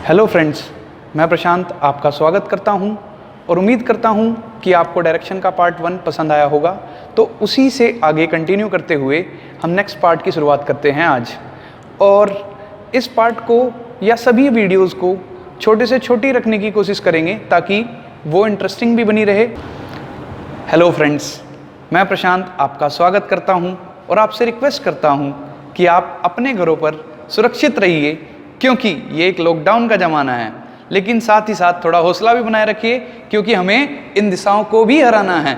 Hello friends, मैं प्रशांत आपका स्वागत करता हूं और उम्मीद करता हूं कि आपको डायरेक्शन का पार्ट 1 पसंद आया होगा। तो उसी से आगे कंटिन्यू करते हुए हम नेक्स्ट पार्ट की शुरुआत करते हैं आज। और इस पार्ट को या सभी वीडियोस को छोटे से छोटी रखने की कोशिश करेंगे ताकि वो इंटरेस्टिंग भी बनी रहे। हेलो फ्रेंड्स, मैं प्रशांत आपका स्वागत करता हूं और आपसे रिक्वेस्ट करता हूं कि आप अपने घरों पर सुरक्षित रहिए, क्योंकि ये एक लॉकडाउन का ज़माना है। लेकिन साथ ही साथ थोड़ा हौसला भी बनाए रखिए, क्योंकि हमें इन दिशाओं को भी हराना है।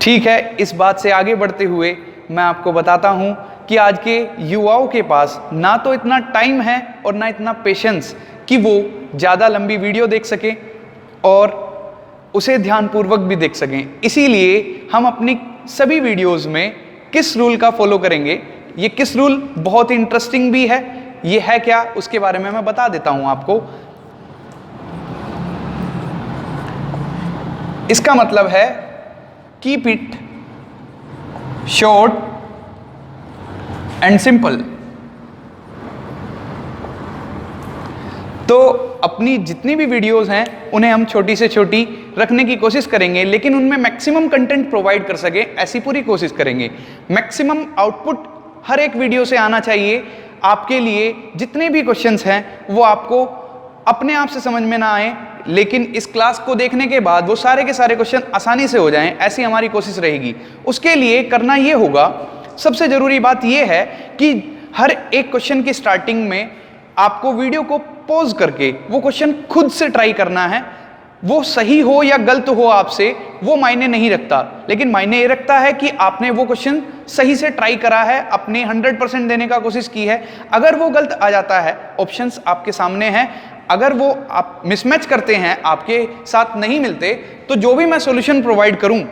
ठीक है, इस बात से आगे बढ़ते हुए मैं आपको बताता हूँ कि आज के युवाओं के पास ना तो इतना टाइम है और ना इतना पेशेंस कि वो ज़्यादा लंबी वीडियो देख सकें और उसे ध्यानपूर्वक भी देख सकें। इसीलिए हम अपनी सभी वीडियोज़ में किस रूल का फॉलो करेंगे। ये किस रूल बहुत ही इंटरेस्टिंग भी है। ये है क्या, उसके बारे में मैं बता देता हूं आपको। इसका मतलब है keep it short and simple. तो अपनी जितनी भी वीडियोस हैं उन्हें हम छोटी से छोटी रखने की कोशिश करेंगे, लेकिन उनमें मैक्सिमम कंटेंट प्रोवाइड कर सके ऐसी पूरी कोशिश करेंगे। मैक्सिमम आउटपुट हर एक वीडियो से आना चाहिए। आपके लिए जितने भी क्वेश्चंस हैं वो आपको अपने आप से समझ में ना आए, लेकिन इस क्लास को देखने के बाद वो सारे के सारे क्वेश्चन आसानी से हो जाएं, ऐसी हमारी कोशिश रहेगी। उसके लिए करना ये होगा, सबसे ज़रूरी बात ये है कि हर एक क्वेश्चन की स्टार्टिंग में आपको वीडियो को पॉज करके वो क्वेश्चन खुद से ट्राई करना है। वो सही हो या गलत हो आपसे वो मायने नहीं रखता, लेकिन मायने ये रखता है कि आपने वो क्वेश्चन सही से ट्राई करा है, अपने 100% देने का कोशिश की है। अगर वो गलत आ जाता है, ऑप्शंस आपके सामने हैं, अगर वो आप मिसमैच करते हैं, आपके साथ नहीं मिलते, तो जो भी मैं सॉल्यूशन प्रोवाइड करूं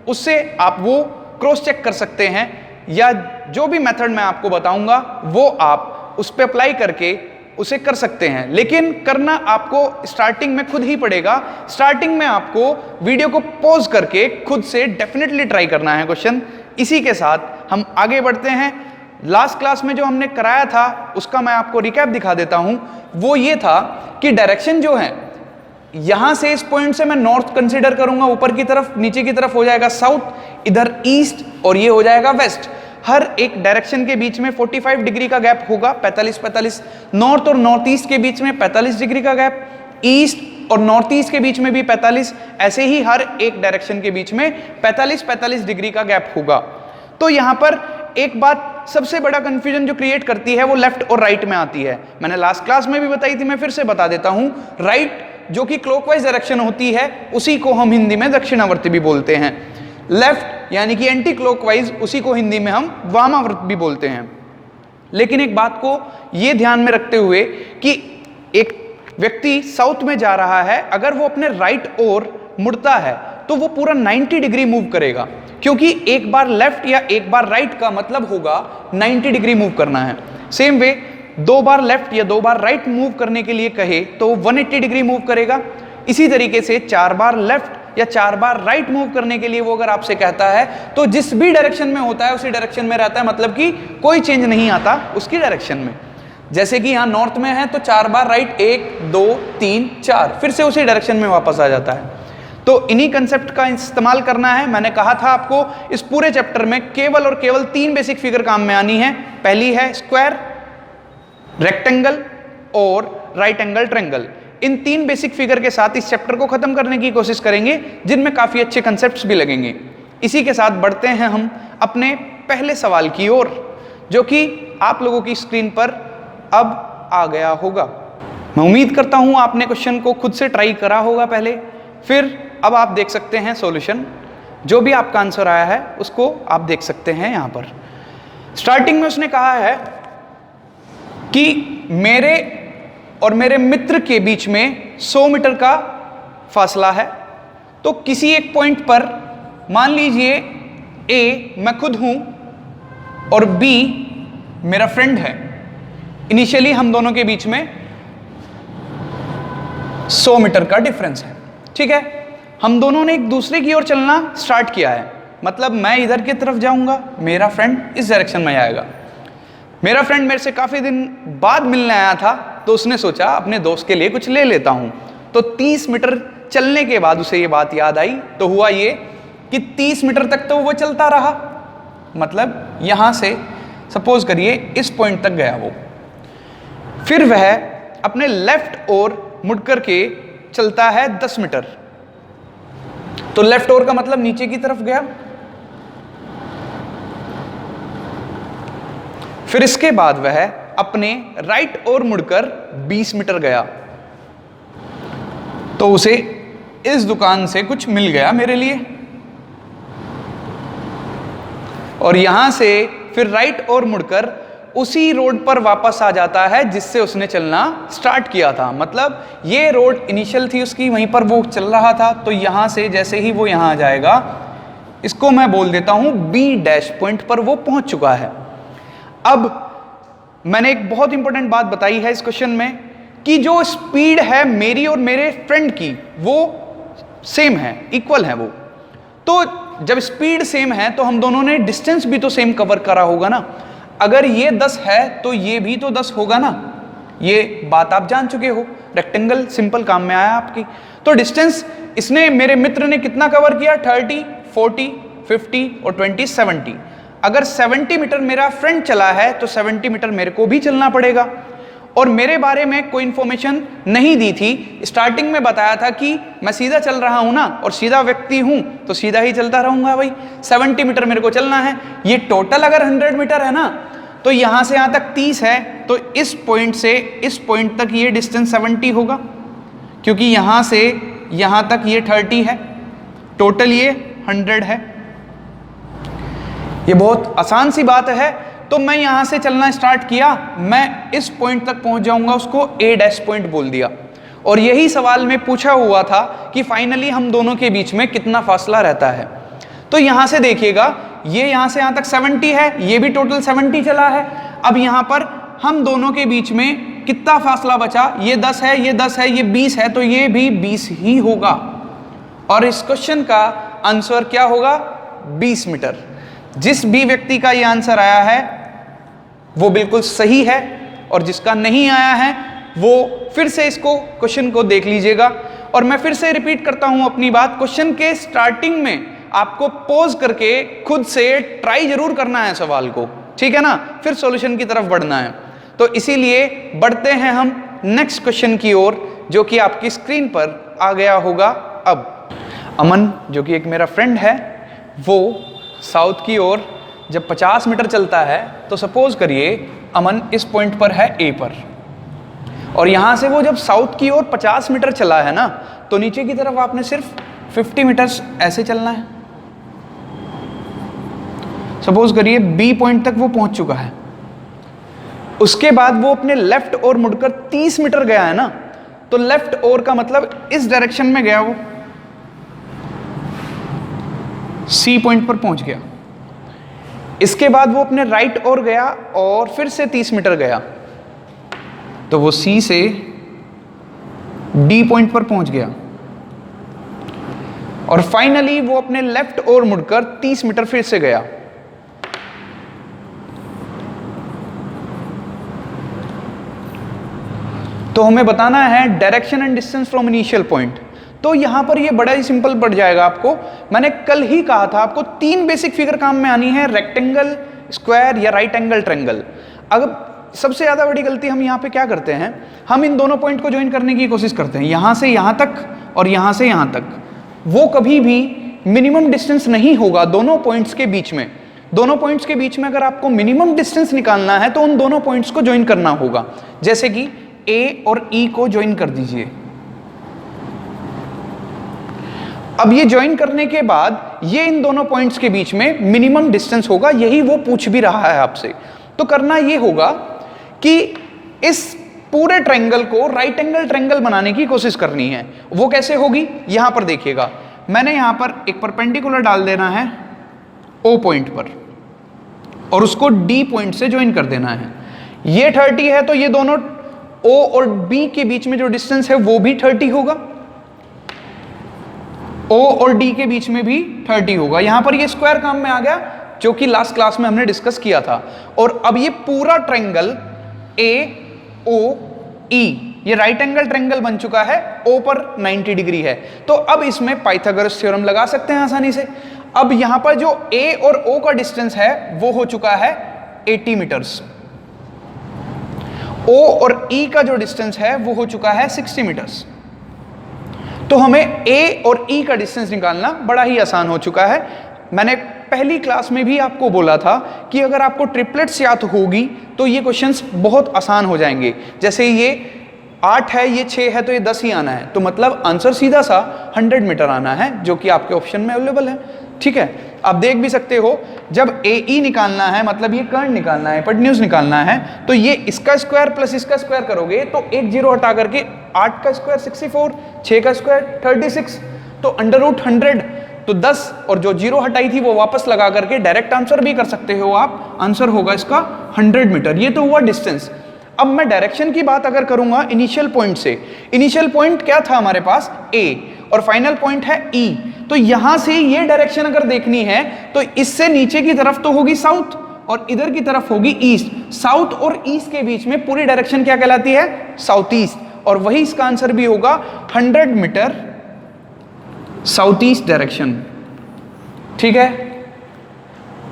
उससे आप वो क्रॉस चेक कर सकते हैं, या जो भी मेथड मैं आपको बताऊंगा वो आप उस पर अप्लाई करके उसे कर सकते हैं। लेकिन करना आपको स्टार्टिंग में खुद ही पड़ेगा। स्टार्टिंग में आपको वीडियो को पॉज करके खुद से डेफिनेटली ट्राई करना है क्वेश्चन। इसी के साथ हम आगे बढ़ते हैं। लास्ट क्लास में जो हमने कराया था उसका मैं आपको रिकैप दिखा देता हूं। वो ये था कि डायरेक्शन जो है, यहां से इस पॉइंट से मैं नॉर्थ कंसीडर करूंगा, ऊपर की तरफ, नीचे की तरफ हो जाएगा साउथ, इधर ईस्ट और ये हो जाएगा वेस्ट। हर एक डायरेक्शन के बीच में 45 डिग्री का गैप होगा, 45-45। नॉर्थ और नॉर्थ ईस्ट के बीच में 45 डिग्री का गैप, ईस्ट और नॉर्थ ईस्ट के बीच में भी 45। ऐसे ही हर एक डायरेक्शन के बीच में 45-45 डिग्री का गैप होगा। तो यहां पर एक बात सबसे बड़ा कंफ्यूजन जो क्रिएट करती है वो लेफ्ट और राइट में आती है। मैंने लास्ट क्लास में भी बताई थी, मैं फिर से बता देता हूं। राइट जो कि क्लॉकवाइज डायरेक्शन होती है उसी को हम हिंदी में दक्षिणावर्ती भी बोलते हैं। लेफ्ट यानी कि एंटी क्लॉकवाइज, उसी को हिंदी में हम वामावर्त भी बोलते हैं। लेकिन एक बात को यह ध्यान में रखते हुए कि एक व्यक्ति साउथ में जा रहा है, अगर वो अपने राइट ओर मुड़ता है तो वो पूरा 90 डिग्री मूव करेगा, क्योंकि एक बार लेफ्ट या एक बार राइट का मतलब होगा 90 डिग्री मूव करना है। सेम वे 2 बार लेफ्ट या 2 बार राइट मूव करने के लिए कहे तो 180 डिग्री मूव करेगा। इसी तरीके से 4 बार लेफ्ट या 4 बार राइट मूव करने के लिए वो अगर आपसे कहता है तो जिस भी डायरेक्शन में होता है उसी डायरेक्शन में रहता है, मतलब कि कोई चेंज नहीं आता उसकी डायरेक्शन में। जैसे कि यहां नॉर्थ में है तो 4 बार राइट, 1 2 3 4, फिर से उसी डायरेक्शन में वापस आ जाता है। तो इन्हीं कंसेप्ट का इस्तेमाल करना है। मैंने कहा था आपको इस पूरे चैप्टर में केवल और केवल 3 बेसिक फिगर काम में आनी है। पहली है स्क्वायर, रेक्टेंगल और राइट एंगल ट्रायंगल। इन 3 बेसिक फिगर के साथ इस चैप्टर को खत्म करने की कोशिश करेंगे, जिनमें काफी अच्छे कंसेप्ट्स भी लगेंगे। इसी के साथ बढ़ते हैं हम अपने पहले सवाल की ओर, जो कि आप लोगों की स्क्रीन पर अब आ गया होगा। मैं उम्मीद करता हूं आपने क्वेश्चन को खुद से ट्राई करा होगा पहले, फिर अब आप देख सकते हैं सॉल्यूशन। जो भी आपका आंसर आया है उसको आप देख सकते हैं। यहां पर स्टार्टिंग में उसने कहा है कि मेरे और मेरे मित्र के बीच में 100 मीटर का फासला है। तो किसी एक पॉइंट पर मान लीजिए ए मैं खुद हूं और बी मेरा फ्रेंड है। इनिशियली हम दोनों के बीच में 100 मीटर का डिफरेंस है। ठीक है, हम दोनों ने एक दूसरे की ओर चलना स्टार्ट किया है। मतलब मैं इधर की तरफ जाऊंगा, मेरा फ्रेंड इस डायरेक्शन में आएगा। मेरा फ्रेंड मेरे से काफी दिन बाद मिलने आया था, तो उसने सोचा अपने दोस्त के लिए कुछ ले लेता हूं। तो 30 मीटर चलने के बाद उसे ये बात याद आई। तो हुआ ये कि 30 मीटर तक तो वो चलता रहा, मतलब यहां से सपोज करिए इस पॉइंट तक गया वो। फिर वह अपने लेफ्ट ओर मुड़ करके चलता है 10 मीटर। तो लेफ्ट ओर का मतलब नीचे की तरफ गया। फिर इसके बाद वह अपने राइट ओर मुड़कर 20 मीटर गया। तो उसे इस दुकान से कुछ मिल गया मेरे लिए, और यहां से फिर राइट ओर मुड़कर उसी रोड पर वापस आ जाता है जिससे उसने चलना स्टार्ट किया था। मतलब ये रोड इनिशियल थी उसकी, वहीं पर वो चल रहा था। तो यहां से जैसे ही वो यहां आ जाएगा, इसको मैं बोल देता हूं बी डैश पॉइंट पर वो पहुंच चुका है। अब मैंने एक बहुत इंपॉर्टेंट बात बताई है इस क्वेश्चन में कि जो स्पीड है मेरी और मेरे फ्रेंड की वो सेम है, इक्वल है वो। तो जब स्पीड सेम है तो हम दोनों ने डिस्टेंस भी तो सेम कवर करा होगा ना। अगर ये 10 है तो ये भी तो 10 होगा ना। ये बात आप जान चुके हो, रेक्टेंगल सिंपल काम में आया आपकी। तो डिस्टेंस इसने, मेरे मित्र ने कितना कवर किया? 30, 40, 50 और 20, 70। अगर 70 मीटर मेरा फ्रेंड चला है तो 70 मीटर मेरे को भी चलना पड़ेगा। और मेरे बारे में कोई इंफॉर्मेशन नहीं दी थी, स्टार्टिंग में बताया था कि मैं सीधा चल रहा हूं ना, और सीधा व्यक्ति हूं तो सीधा ही चलता रहूंगा भाई। 70 मीटर मेरे को चलना है। ये टोटल अगर 100 मीटर है ना, तो यहां से यहां तक 30 है, तो इस पॉइंट से इस पॉइंट तक ये डिस्टेंस 70 होगा, क्योंकि यहां से यहां तक ये 30 है, टोटल ये 100 है। ये बहुत आसान सी बात है। तो मैं यहां से चलना स्टार्ट किया, मैं इस पॉइंट तक पहुंच जाऊंगा, उसको ए डैश पॉइंट बोल दिया। और यही सवाल में पूछा हुआ था कि फाइनली हम दोनों के बीच में कितना फासला रहता है। तो यहां से देखिएगा, ये यहां से यहां तक 70 है, ये भी टोटल 70 चला है। अब यहां पर हम दोनों के बीच में कितना फासला बचा? ये 10 है, ये 10 है, ये 20 है, तो ये भी 20 ही होगा। और इस क्वेश्चन का आंसर क्या होगा? 20 मीटर। जिस भी व्यक्ति का ये आंसर आया है वो बिल्कुल सही है, और जिसका नहीं आया है वो फिर से इसको क्वेश्चन को देख लीजिएगा। और मैं फिर से रिपीट करता हूं अपनी बात, क्वेश्चन के स्टार्टिंग में आपको पॉज करके खुद से ट्राई जरूर करना है सवाल को, ठीक है ना, फिर सॉल्यूशन की तरफ बढ़ना है। तो इसीलिए बढ़ते हैं हम नेक्स्ट क्वेश्चन की ओर, जो कि आपकी स्क्रीन पर आ गया होगा। अब अमन, जो कि एक मेरा फ्रेंड है, वो साउथ की ओर जब 50 मीटर चलता है, तो सपोज करिए अमन इस पॉइंट पर है ए पर, और यहां से वो जब साउथ की ओर 50 मीटर चला है ना, तो नीचे की तरफ आपने सिर्फ 50 मीटर्स ऐसे चलना है। सपोज करिए बी पॉइंट तक वो पहुंच चुका है। उसके बाद वो अपने लेफ्ट ओर मुड़कर 30 मीटर गया है ना, तो लेफ्ट ओर का मतलब इस डायरेक्शन में गया, वो सी पॉइंट पर पहुंच गया। इसके बाद वो अपने राइट ओर गया और फिर से 30 मीटर गया, तो वो सी से डी पॉइंट पर पहुंच गया। और फाइनली वो अपने लेफ्ट ओर मुड़कर 30 मीटर फिर से गया। तो हमें बताना है direction and distance from initial point. तो यहां पर ये बड़ा ही सिंपल पड़ जाएगा आपको। मैंने कल ही कहा था आपको 3 बेसिक फिगर काम में आनी है, रेक्टेंगल, स्क्वायर या राइट एंगल ट्रायंगल। अब सबसे ज्यादा बड़ी गलती हम यहां पे क्या करते हैं, हम इन दोनों पॉइंट को ज्वाइन करने की कोशिश करते हैं, यहां से यहां तक और यहां से यहां तक। वो कभी भी मिनिमम डिस्टेंस नहीं होगा दोनों पॉइंट्स के बीच में। दोनों पॉइंट्स के बीच में अगर आपको मिनिमम डिस्टेंस निकालना है तो उन दोनों पॉइंट्स को ज्वाइन करना होगा। जैसे कि ए और ई को ज्वाइन कर दीजिए। अब ये ज्वाइन करने के बाद ये इन दोनों पॉइंट्स के बीच में मिनिमम डिस्टेंस होगा, यही वो पूछ भी रहा है आपसे। तो करना ये होगा कि इस पूरे ट्रायंगल को राइट एंगल ट्रायंगल बनाने की कोशिश करनी है। वो कैसे होगी, यहां पर देखिएगा, मैंने यहां पर एक परपेंडिकुलर डाल देना है ओ पॉइंट पर और उसको डी पॉइंट से ज्वाइन कर देना है। ये 30 है तो ये दोनों ओ और बी के बीच में जो डिस्टेंस है वो भी 30 होगा, ओ और डी के बीच में भी 30 होगा। यहां पर ये स्क्वायर काम में आ गया जो कि लास्ट क्लास में हमने डिस्कस किया था। और अब ये पूरा ट्रायंगल ए ओ E ये राइट एंगल ट्रायंगल बन चुका है, O पर 90 डिग्री है। तो अब इसमें पाइथागोरस थ्योरम लगा सकते हैं आसानी से। अब यहां पर जो A और O का डिस्टेंस है वो हो चुका है 80 मीटर्स। O और E का जो डिस्टेंस है वो हो चुका है 60 मीटर्स। तो हमें A और E का डिस्टेंस निकालना बड़ा ही आसान हो चुका है। मैंने पहली क्लास में भी आपको बोला था कि अगर आपको ट्रिपलेट्स याद होगी तो ये क्वेश्चंस बहुत आसान हो जाएंगे। जैसे ये 8 है, ये 6 है, तो ये 10 ही आना है, तो मतलब आंसर सीधा सा 100 मीटर आना है, जो कि आपके ऑप्शन में अवेलेबल है। ठीक है, आप देख भी सकते हो, जब AE निकालना है, मतलब ये कर्ण निकालना है, हिपोटेन्यूज निकालना है, तो ये इसका स्क्वायर प्लस इसका स्क्वायर करोगे तो एक जीरो हटा करके 8 का स्क्वायर 64, 6 का स्क्वायर 36, तो अंडर रूट 100, तो 10, और जो जीरो हटाई थी वो वापस लगा करके डायरेक्ट आंसर भी कर सकते हो आप। आंसर होगा इसका 100 मीटर। ये तो हुआ डिस्टेंस। अब मैं डायरेक्शन की बात अगर करूंगा इनिशियल पॉइंट से, इनिशियल पॉइंट क्या था हमारे पास? A, और फाइनल पॉइंट है E। तो यहां से ये डायरेक्शन अगर देखनी है तो इससे नीचे की तरफ तो होगी साउथ और इधर की तरफ होगी ईस्ट। साउथ और ईस्ट के बीच में पूरी डायरेक्शन क्या कहलाती है? South east. और वही इसका आंसर भी होगा 100 मीटर साउथ ईस्ट डायरेक्शन। ठीक है,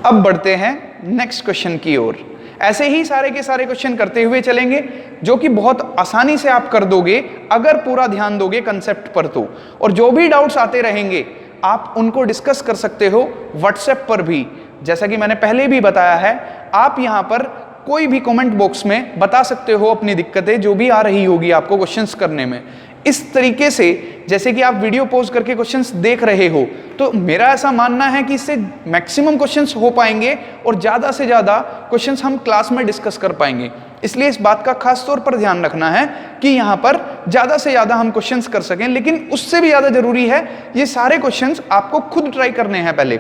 अब बढ़ते हैं नेक्स्ट क्वेश्चन की ओर। ऐसे ही सारे के सारे क्वेश्चन करते हुए चलेंगे, जो कि बहुत आसानी से आप कर दोगे अगर पूरा ध्यान दोगे कंसेप्ट पर तो। और जो भी डाउट्स आते रहेंगे आप उनको डिस्कस कर सकते हो व्हाट्सएप पर भी। जैसा कि मैंने पहले भी बताया है, आप यहां पर कोई भी कमेंट बॉक्स में बता सकते हो अपनी दिक्कतें जो भी आ रही होगी आपको क्वेश्चंस करने में। इस तरीके से जैसे कि आप वीडियो पॉज करके क्वेश्चंस देख रहे हो, तो मेरा ऐसा मानना है कि इससे मैक्सिमम क्वेश्चंस हो पाएंगे और ज़्यादा से ज़्यादा क्वेश्चंस हम क्लास में डिस्कस कर पाएंगे। इसलिए इस बात का खास तौर पर ध्यान रखना है कि यहाँ पर ज़्यादा से ज़्यादा हम क्वेश्चंस कर सकें। लेकिन उससे भी ज़्यादा जरूरी है ये सारे क्वेश्चंस आपको खुद ट्राई करने हैं। पहले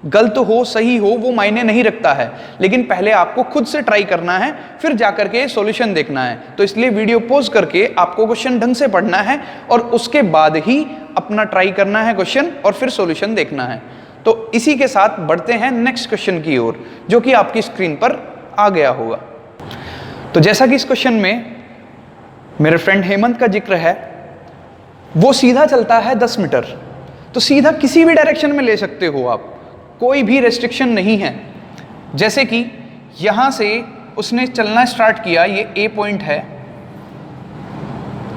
गलत हो सही हो वो मायने नहीं रखता है, लेकिन पहले आपको खुद से ट्राई करना है, फिर जाकर के सॉल्यूशन देखना है। तो इसलिए वीडियो पॉज करके आपको क्वेश्चन ढंग से पढ़ना है और उसके बाद ही अपना ट्राई करना है क्वेश्चन और फिर सॉल्यूशन देखना है। तो इसी के साथ बढ़ते हैं नेक्स्ट क्वेश्चन की ओर, जो कि आपकी स्क्रीन पर आ गया होगा। तो जैसा कि इस क्वेश्चन में मेरे फ्रेंड हेमंत का जिक्र है, वो सीधा चलता है 10 मीटर। तो सीधा किसी भी डायरेक्शन में ले सकते हो आप, कोई भी रेस्ट्रिक्शन नहीं है। जैसे कि यहां से उसने चलना स्टार्ट किया, ये A पॉइंट है,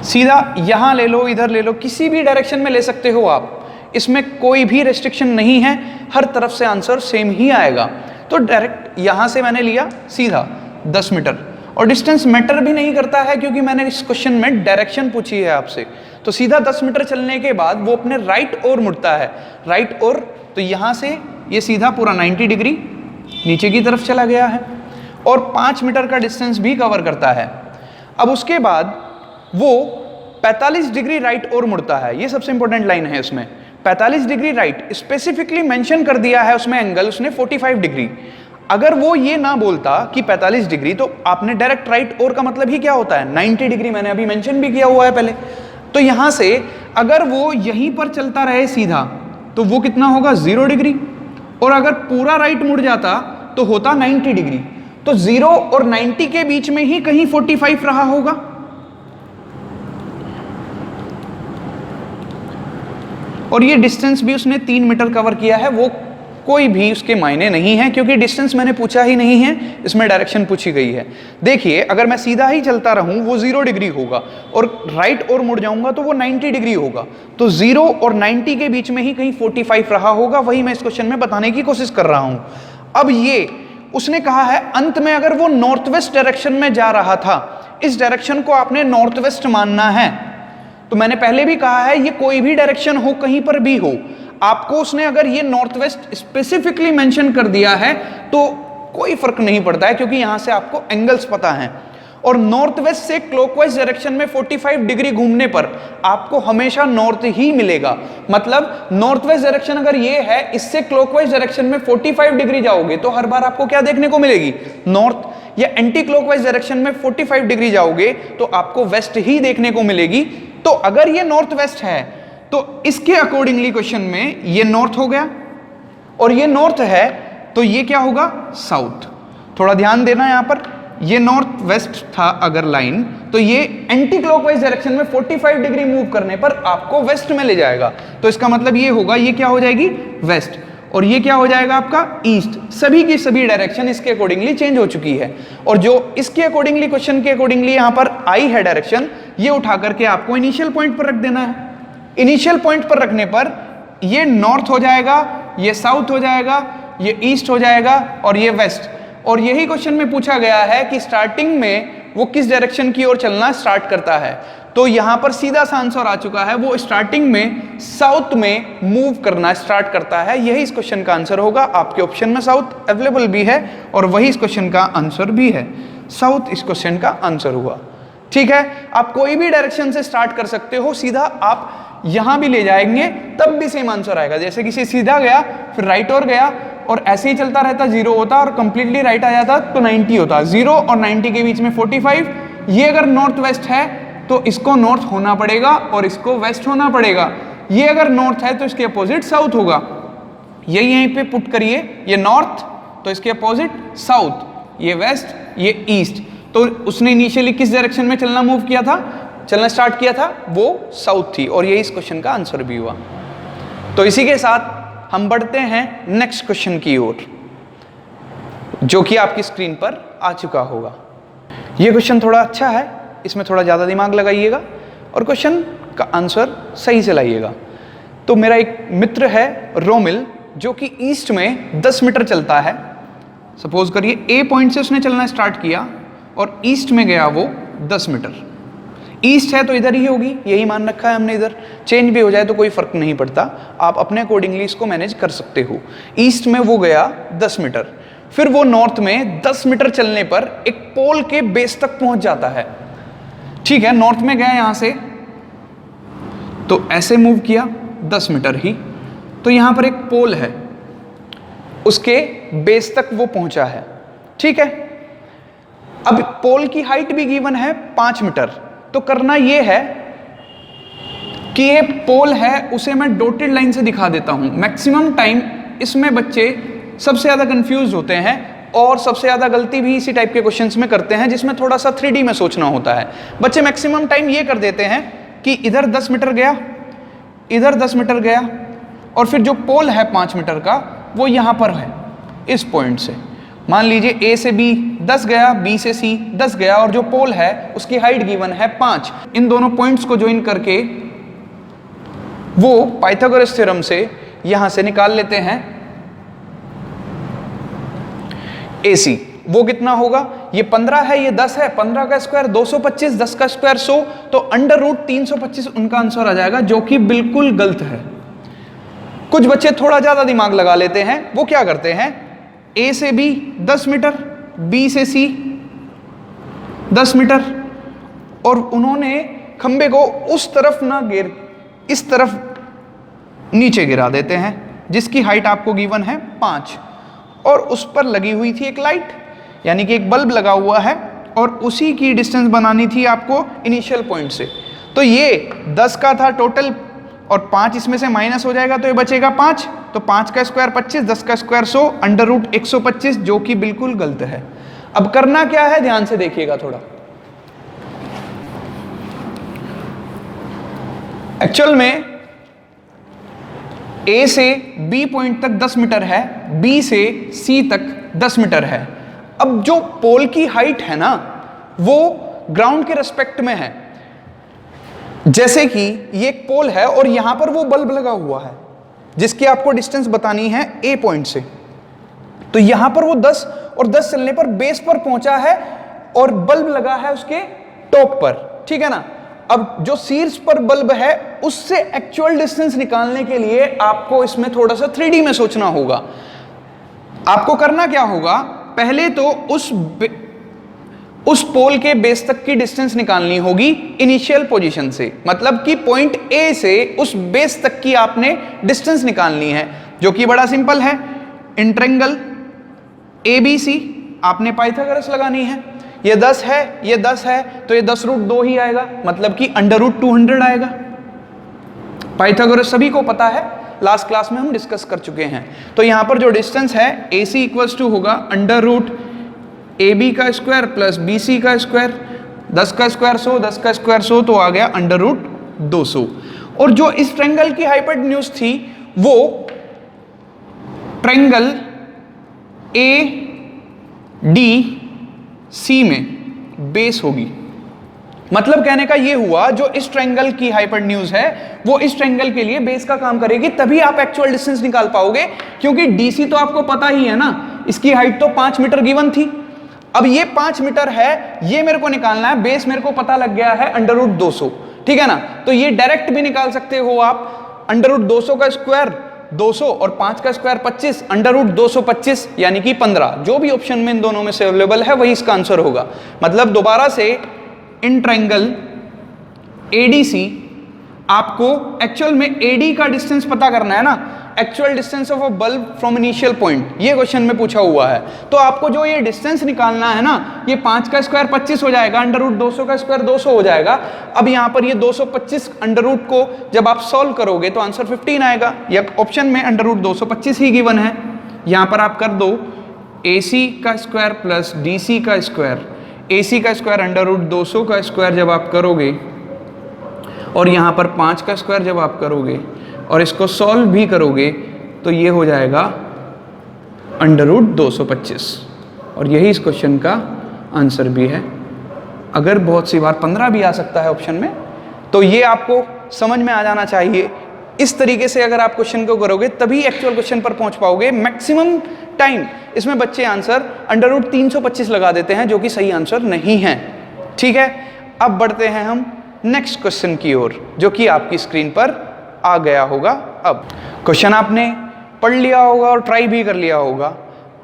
सीधा यहां ले लो, इधर ले लो, किसी भी डायरेक्शन में ले सकते हो आप। इसमें कोई भी रेस्ट्रिक्शन नहीं है, हर तरफ से आंसर सेम ही आएगा। तो डायरेक्ट यहां से मैंने लिया सीधा 10 मीटर, और डिस्टेंस मैटर भी नहीं करता है क्योंकि मैंने इस क्वेश्चन में डायरेक्शन पूछी है आपसे। तो सीधा 10 मीटर चलने के बाद वो अपने राइट ओर मुड़ता है, राइट ओर, तो यहां से ये सीधा पूरा 90 डिग्री नीचे की तरफ चला गया है और 5 मीटर का डिस्टेंस भी कवर करता है। अब उसके बाद वो 45 डिग्री राइट ओर मुड़ता है। ये सबसे इंपॉर्टेंट लाइन है उसमें, 45 डिग्री राइट स्पेसिफिकली मेंशन कर दिया है उसमें एंगल उसने 45 डिग्री। अगर वो ये ना बोलता कि 45 डिग्री, तो आपने डायरेक्ट राइट ओर का मतलब ही क्या होता है? 90 डिग्री मैंने अभी मेंशन भी किया हुआ है पहले। तो यहां से अगर वो यहीं पर चलता रहे सीधा, तो वो कितना होगा? 0 डिग्री। और अगर पूरा राइट मुड़ जाता तो होता 90 डिग्री। तो 0 और 90 के बीच में ही कहीं 45 रहा होगा। और ये डिस्टेंस भी उसने 3 मीटर कवर किया है, वो कोई भी उसके मायने नहीं है क्योंकि डिस्टेंस मैंने पूछा ही नहीं है, इसमें डायरेक्शन पूछी गई है। देखिए, अगर मैं सीधा ही चलता रहूं वो 0 डिग्री होगा और राइट और मुड़ जाऊंगा तो वो 90 डिग्री होगा। तो 0 और 90 के बीच में ही कहीं 45 रहा होगा, वही मैं इस क्वेश्चन में बताने की कोशिश कर रहा हूं। अब ये उसने कहा है अंत में अगर वो नॉर्थ वेस्ट डायरेक्शन में जा रहा था, इस डायरेक्शन को आपने नॉर्थ वेस्ट मानना है। तो मैंने पहले भी कहा है ये कोई भी डायरेक्शन हो, कहीं पर भी हो, आपको उसने अगर ये नॉर्थ वेस्ट स्पेसिफिकली मेंशन कर दिया है तो कोई फर्क नहीं पड़ता है क्योंकि यहां से आपको एंगल्स पता हैं। और नॉर्थ वेस्ट से क्लॉकवाइज डायरेक्शन में 45 डिग्री घूमने पर आपको हमेशा नॉर्थ ही मिलेगा। मतलब नॉर्थ वेस्ट डायरेक्शन अगर ये है, इससे क्लॉकवाइज डायरेक्शन में 45 डिग्री जाओगे तो हर बार आपको क्या देखने को मिलेगी? नॉर्थ। या एंटी क्लॉकवाइज डायरेक्शन में 45 डिग्री जाओगे तो आपको वेस्ट ही देखने को मिलेगी। तो अगर ये नॉर्थ वेस्ट है तो इसके अकॉर्डिंगली क्वेश्चन में ये नॉर्थ हो गया, और ये नॉर्थ है तो ये क्या होगा? साउथ। थोड़ा ध्यान देना यहां पर, ये नॉर्थ वेस्ट था अगर लाइन, तो ये एंटी क्लॉकवाइज डायरेक्शन में 45 डिग्री मूव करने पर आपको वेस्ट में ले जाएगा। तो इसका मतलब ये होगा, ये क्या हो जाएगी, वेस्ट, और ये क्या हो जाएगा आपका ईस्ट। सभी की सभी डायरेक्शन इसके अकॉर्डिंगली चेंज हो चुकी है। और जो इसके अकॉर्डिंगली, क्वेश्चन के अकॉर्डिंगली यहां पर आई है डायरेक्शन, ये उठा करके आपको इनिशियल पॉइंट पर रख देना है। इनिशियल पॉइंट पर रखने पर ये नॉर्थ हो जाएगा, ये साउथ हो जाएगा, ये ईस्ट हो जाएगा और ये वेस्ट। और यही क्वेश्चन में पूछा गया है कि स्टार्टिंग में वो किस डायरेक्शन की ओर चलना स्टार्ट करता है। तो यहां पर सीधा सा आंसर आ चुका है, वो स्टार्टिंग में साउथ में मूव करना स्टार्ट करता है। यही इस क्वेश्चन का आंसर होगा। आपके ऑप्शन में साउथ अवेलेबल भी है और वही इस क्वेश्चन का आंसर भी है। साउथ इस क्वेश्चन का आंसर हुआ। ठीक है, आप कोई भी डायरेक्शन से स्टार्ट कर सकते हो, सीधा आप यहां भी ले जाएंगे तब भी सेम आंसर आएगा। जैसे किसी सीधा गया फिर राइट और गया और ऐसे ही चलता रहता, 0 होता और कंप्लीटली राइट आ जाता तो 90 होता। 0 और 90 के बीच में 45। ये अगर नॉर्थ वेस्ट है तो इसको नॉर्थ होना पड़ेगा और इसको वेस्ट होना पड़ेगा। ये अगर नॉर्थ है तो इसके अपोजिट साउथ होगा। ये यहीं पे पुट करिए, ये नॉर्थ तो इसके अपोजिट साउथ, ये वेस्ट, ये ईस्ट। तो उसने इनिशियली किस डायरेक्शन में चलना स्टार्ट किया था, वो साउथ थी और यही इस क्वेश्चन का आंसर भी हुआ। तो इसी के साथ हम बढ़ते हैं नेक्स्ट क्वेश्चन की ओर, जो कि आपकी स्क्रीन पर आ चुका होगा। ये क्वेश्चन थोड़ा अच्छा है, इसमें थोड़ा ज़्यादा दिमाग लगाइएगा और क्वेश्चन का आंसर सही से लाइएगा। तो मेरा एक मित्र है रोमिल, जो कि ईस्ट में 10 मीटर चलता है। सपोज करिए ए पॉइंट से उसने चलना स्टार्ट किया और ईस्ट में गया वो 10 मीटर। ईस्ट है तो इधर ही होगी, यही मान रखा है हमने। इधर चेंज भी हो जाए तो कोई फर्क नहीं पड़ता, आप अपने अकॉर्डिंगली इसको मैनेज कर सकते हो। ईस्ट में वो गया 10 मीटर, फिर वो नॉर्थ में 10 मीटर चलने पर एक पोल के बेस तक पहुंच जाता है। ठीक है, नॉर्थ में गया यहां से तो ऐसे मूव किया 10 मीटर ही, तो यहां पर एक पोल है, उसके बेस तक वो पहुंचा है। ठीक है, अब पोल की हाइट भी गिवन है 5 मीटर। तो करना यह है कि ये पोल है उसे मैं डॉटेड लाइन से दिखा देता हूं। मैक्सिमम टाइम इसमें बच्चे सबसे ज्यादा कंफ्यूज होते हैं और सबसे ज्यादा गलती भी इसी टाइप के क्वेश्चंस में करते हैं, जिसमें थोड़ा सा 3D में सोचना होता है। बच्चे मैक्सिमम टाइम ये कर देते हैं कि इधर 10 मीटर गया, इधर 10 मीटर गया और फिर जो पोल है 5 मीटर का वो यहां पर है, इस पॉइंट से। मान लीजिए ए से बी 10 गया, बी से सी 10 गया और जो पोल है उसकी हाइट गिवन है 5। इन दोनों पॉइंट्स को ज्वाइन करके वो पाइथागोरस थ्योरम से यहां से निकाल लेते हैं AC। वो कितना होगा, ये 15 है, ये 10 है, 15 का स्क्वायर 225, 10 का स्क्वायर 100, तो अंडर रूट 325 उनका आंसर आ जाएगा, जो कि बिल्कुल गलत है। कुछ बच्चे थोड़ा ज्यादा दिमाग लगा लेते हैं। वो क्या करते हैं, A से B 10 मीटर, B से C 10 मीटर, और उन्होंने खंबे को उस तरफ ना गिर, इस तरफ नीचे गिरा देते हैं, जिसकी हाइट आपको गिवन है 5, और उस पर लगी हुई थी एक लाइट, यानी कि एक बल्ब लगा हुआ है, और उसी की डिस्टेंस बनानी थी आपको इनिशियल पॉइंट से। तो ये 10 का था टोटल और 5 इसमें से माइनस हो जाएगा तो ये बचेगा 5, तो 5 का स्क्वायर 25, 10 का स्क्वायर 100, अंडर रूट 125, जो कि बिल्कुल गलत है। अब करना क्या है, ध्यान से देखिएगा थोड़ा। एक्चुअल में A से B पॉइंट तक 10 मीटर है, B से C तक 10 मीटर है। अब जो पोल की हाइट है ना, वो ग्राउंड के रेस्पेक्ट में है। जैसे कि ये एक पोल है और यहां पर वो बल्ब लगा हुआ है, जिसकी आपको डिस्टेंस बतानी है A पॉइंट से। तो यहां पर वो 10 और 10 चलने पर बेस पर पहुंचा है और बल्ब लगा है उसके टॉप पर, ठीक है ना। अब जो शीर्ष पर बल्ब है उससे एक्चुअल डिस्टेंस निकालने के लिए आपको इसमें थोड़ा सा 3D में सोचना होगा। आपको करना क्या होगा, पहले तो उस पोल के बेस तक की डिस्टेंस निकालनी होगी इनिशियल पोजीशन से, मतलब कि पॉइंट A से उस बेस तक की आपने डिस्टेंस निकालनी है, जो कि बड़ा सिंपल है। इन ट्रायंगल ABC आपने पाइथागोरस लगानी है। ये 10 है, ये 10 है, तो ये 10 रूट 2 ही आएगा, मतलब कि अंडर रूट 200 आएगा। पाइथागोरस सभी को पता है, लास्ट क्लास में हम डिस्कस कर चुके हैं। तो यहां पर जो डिस्टेंस है AC इक्वल्स टू होगा अंडर रूट AB का स्क्वायर प्लस BC का स्क्वायर, 10 का स्क्वायर 100, 10 का स्क्वायर 100 तो आ गया अंडर रूट 200। और जो इस ट्रायंगल की हाइपोटेन्यूज थी वो ट्रायंगल ADC में बेस होगी। मतलब कहने का ये हुआ जो इस ट्रायंगल की हाइपोटेन्यूज है वो इस ट्रायंगल के लिए बेस का काम करेगी, तभी आप एक्चुअल डिस्टेंस निकाल पाओगे। क्योंकि डीसी तो आपको पता ही है ना, इसकी हाइट तो 5 मीटर गिवन थी। अब ये 5 मीटर है, ये मेरे को निकालना है, बेस मेरे को पता लग गया है अंडर रूट 200, ठीक है ना। तो ये डायरेक्ट भी निकाल सकते हो आप, अंडर रूट 200 का स्क्वायर 200 और 5 का स्क्वायर 25, अंडर रूट 225 यानी कि 15। जो भी ऑप्शन में इन दोनों में से अवेलेबल है वही इसका आंसर होगा। मतलब दोबारा से इन ट्रायंगल ADC आपको एक्चुअल में AD का डिस्टेंस पता करना है ना, actual distance of a bulb from initial point, ये क्वेश्चन में पूछा हुआ है। तो आपको जो ये डिस्टेंस निकालना है ना, ये 5 का स्क्वायर 25 हो जाएगा, अंडर रूट 200 का स्क्वायर 200 हो जाएगा। अब यहाँ पर ये 225 अंडर रूट को जब आप सॉल्व करोगे तो आंसर 15 आएगा। या ऑप्शन में अंडर रूट 225 ही गिवन है। यहाँ पर आप कर दो AC का स्क्वायर प्लस DC का स्क्वायर, AC का स्क्वायर अंडर रूट 200 का स्क्वायर जब आप करोगे और यहाँ पर 5 का स्क्वायर जब आप करोगे और इसको सॉल्व भी करोगे तो ये हो जाएगा अंडर रूट 225। और यही इस क्वेश्चन का आंसर भी है। अगर बहुत सी बार 15 भी आ सकता है ऑप्शन में, तो ये आपको समझ में आ जाना चाहिए। इस तरीके से अगर आप क्वेश्चन को करोगे तभी एक्चुअल क्वेश्चन पर पहुंच पाओगे। मैक्सिमम टाइम इसमें बच्चे आंसर अंडर रूट 325 लगा देते हैं, जो कि सही आंसर नहीं है। ठीक है, अब बढ़ते हैं हम नेक्स्ट क्वेश्चन की ओर, जो कि आपकी स्क्रीन पर आ गया होगा। अब क्वेश्चन आपने पढ़ लिया होगा और ट्राई भी कर लिया होगा।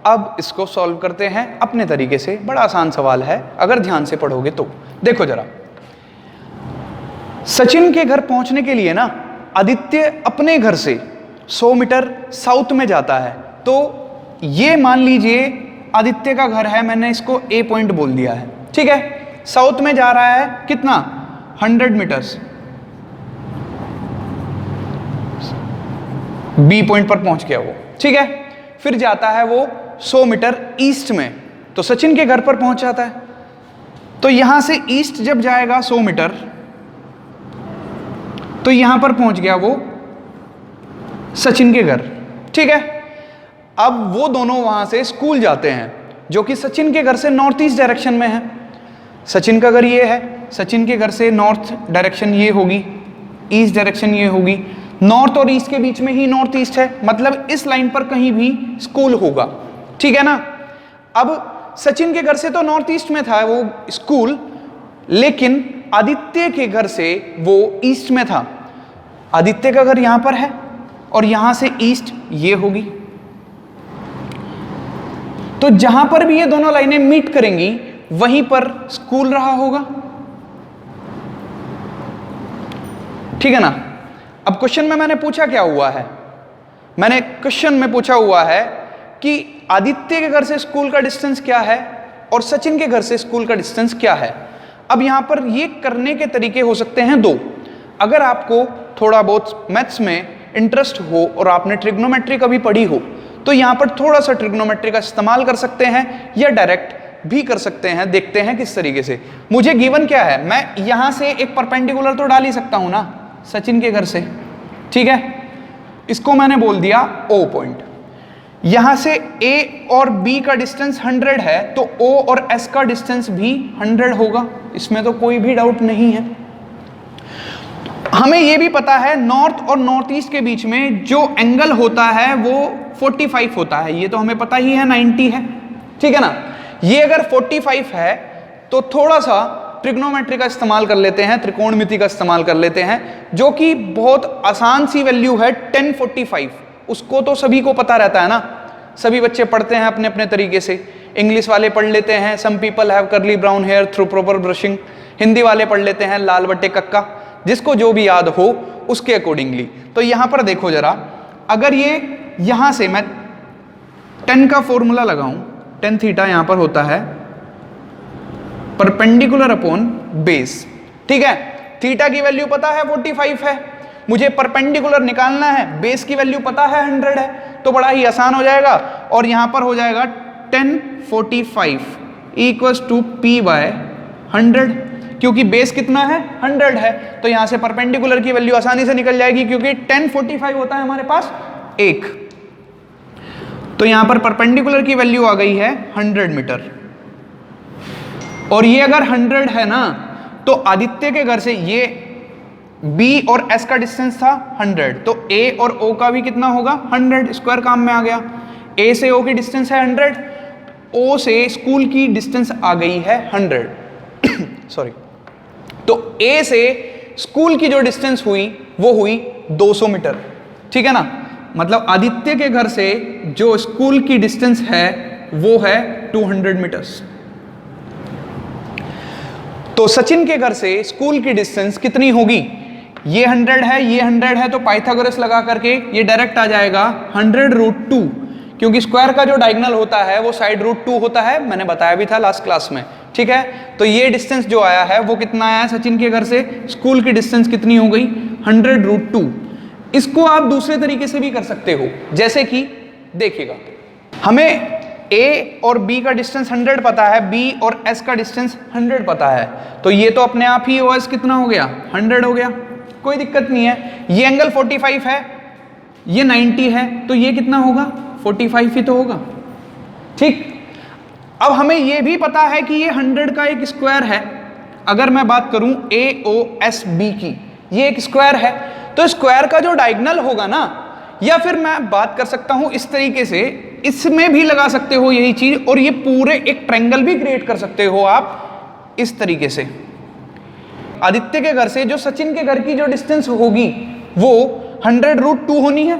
अब इसको सॉल्व करते हैं अपने तरीके से। बड़ा आसान सवाल है अगर ध्यान से पढ़ोगे तो। देखो जरा, सचिन के घर पहुंचने के लिए ना आदित्य अपने घर से 100 मीटर साउथ में जाता है। तो ये मान लीजिए आदित्य का घर है, मैंने इसको A पॉइंट बोल दिया है, ठीक है। साउथ में जा रहा है कितना, 100 मीटर्स। B पॉइंट पर पहुंच गया वो, ठीक है। फिर जाता है वो 100 मीटर ईस्ट में, तो सचिन के घर पर पहुंच जाता है। तो यहां से ईस्ट जब जाएगा 100 मीटर, तो यहां पर पहुंच गया वो सचिन के घर, ठीक है। अब वो दोनों वहां से स्कूल जाते हैं, जो कि सचिन के घर से नॉर्थ ईस्ट डायरेक्शन में है। सचिन का घर ये है, सचिन के घर से नॉर्थ डायरेक्शन ये होगी, ईस्ट डायरेक्शन ये होगी। नॉर्थ और ईस्ट के बीच में ही नॉर्थ ईस्ट है, मतलब इस लाइन पर कहीं भी स्कूल होगा, ठीक है ना। अब सचिन के घर से तो नॉर्थ ईस्ट में था वो स्कूल, लेकिन आदित्य के घर से वो ईस्ट में था। आदित्य का घर यहां पर है और यहां से ईस्ट ये होगी। तो जहां पर भी ये दोनों लाइनें मीट करेंगी वहीं पर स्कूल रहा होगा, ठीक है ना। अब क्वेश्चन में मैंने पूछा क्या हुआ है, मैंने क्वेश्चन में पूछा हुआ है कि आदित्य के घर से स्कूल का डिस्टेंस क्या है और सचिन के घर से स्कूल का डिस्टेंस क्या है। अब यहां पर ये करने के तरीके हो सकते हैं दो। अगर आपको थोड़ा बहुत मैथ्स में इंटरेस्ट हो और आपने ट्रिग्नोमेट्री कभी पढ़ी हो, तो यहां पर थोड़ा सा ट्रिग्नोमेट्री का इस्तेमाल कर सकते हैं या डायरेक्ट भी कर सकते हैं। देखते हैं किस तरीके से। मुझे गिवन क्या है, मैं यहां से एक परपेंडिकुलर तो डाल ही सकता हूं ना सचिन के घर से, ठीक है। इसको मैंने बोल दिया O पॉइंट। यहां से A और B का डिस्टेंस 100 है, तो O और S का डिस्टेंस भी 100 होगा, इसमें तो कोई भी डाउट नहीं है। हमें यह भी पता है नॉर्थ और नॉर्थ ईस्ट के बीच में जो एंगल होता है वो 45 होता है, ये तो हमें पता ही है 90 है, ठीक है ना। ये अगर 45 है तो थोड़ा सा ट्रिग्नोमेट्री का इस्तेमाल कर लेते हैं, त्रिकोणमिति का इस्तेमाल कर लेते हैं, जो कि बहुत आसान सी वैल्यू है 1045। उसको तो सभी को पता रहता है ना, सभी बच्चे पढ़ते हैं अपने अपने तरीके से। इंग्लिश वाले पढ़ लेते हैं some people have curly brown hair through proper brushing, Hindi वाले पढ़ लेते हैं लाल बट्टे कक्का, जिसको जो भी याद हो उसके अकॉर्डिंगली। तो यहां पर देखो जरा, अगर ये यहां से मैं 10 का फॉर्मूला लगाऊं, tan थीटा यहां पर होता है परपेंडिकुलर अपॉन बेस, ठीक है। थीटा की वैल्यू पता है 45 है, मुझे परपेंडिकुलर निकालना है, बेस की वैल्यू पता है 100 है, तो बड़ा ही आसान हो जाएगा। और यहां पर हो जाएगा 1045 इक्वल्स टू P/100। क्योंकि बेस कितना है 100 है, तो यहां से परपेंडिकुलर की वैल्यू आसानी से निकल जाएगी, क्योंकि 1045 होता है हमारे पास 1, तो यहां पर परपेंडिकुलर की वैल्यू आ गई है 100 मीटर। और ये अगर 100 है ना, तो आदित्य के घर से ये B और S का डिस्टेंस था 100, तो A और O का भी कितना होगा 100, स्क्वायर काम में आ गया। A से O की डिस्टेंस है 100, O से स्कूल की डिस्टेंस आ गई है 100 सॉरी, तो A से स्कूल की जो डिस्टेंस हुई वो हुई 200 मीटर, ठीक है ना। मतलब आदित्य के घर से जो स्कूल की डिस्टेंस है वो है 200 मीटर्स। तो सचिन के घर से स्कूल की डिस्टेंस कितनी होगी, ये 100 है, ये 100 है, तो पाइथागोरस लगा करके ये डायरेक्ट आ जाएगा 100√2, क्योंकि स्क्वायर का जो डायगोनल होता है वो साइड रूट 2 होता है, मैंने बताया भी था लास्ट क्लास में, ठीक है। तो ये डिस्टेंस जो आया है वो कितना आया है सचिन के घर से स्कूल की डिस्टेंस कितनी हो गई 100√2। इसको आप दूसरे तरीके से भी कर सकते हो, जैसे कि देखिएगा, हमें A और B का डिस्टेंस 100 पता है, B और S का डिस्टेंस 100 पता है, तो ये तो अपने आप ही OS कितना हो गया 100 हो गया, कोई दिक्कत नहीं है। ये एंगल 45 है, ये 90 है, तो ये कितना होगा 45 ही तो होगा, ठीक। अब हमें ये भी पता है कि ये 100 का एक स्क्वायर है। अगर मैं बात करूं AOSB की, ये एक स्क्वायर है, तो स्क्वायर का जो डायगोनल होगा ना, या फिर मैं बात कर सकता हूं इस तरीके से, इसमें भी लगा सकते हो यही चीज, और ये पूरे एक ट्रायंगल भी क्रिएट कर सकते हो आप इस तरीके से। आदित्य के घर से जो सचिन के घर की जो डिस्टेंस होगी वो 100√2 होनी है,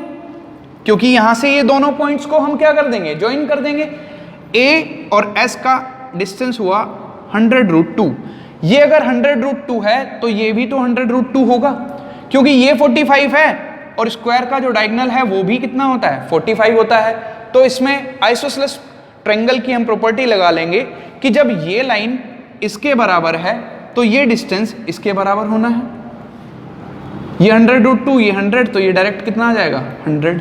क्योंकि यहां से ये दोनों पॉइंट्स को हम क्या कर देंगे, ज्वाइन कर देंगे। A और S का डिस्टेंस हुआ 100√2, ये अगर 100√2 है तो ये भी तो 100√2 होगा, क्योंकि ये 45 है और स्क्वायर का जो डायगोनल है वो भी कितना होता है 45 होता है। तो इसमें आइसोसेलेस ट्रायंगल की हम प्रॉपर्टी लगा लेंगे कि जब ये लाइन इसके बराबर है तो ये डिस्टेंस इसके बराबर होना है। ये 100√2, ये 100, तो ये डायरेक्ट कितना आ जाएगा 100।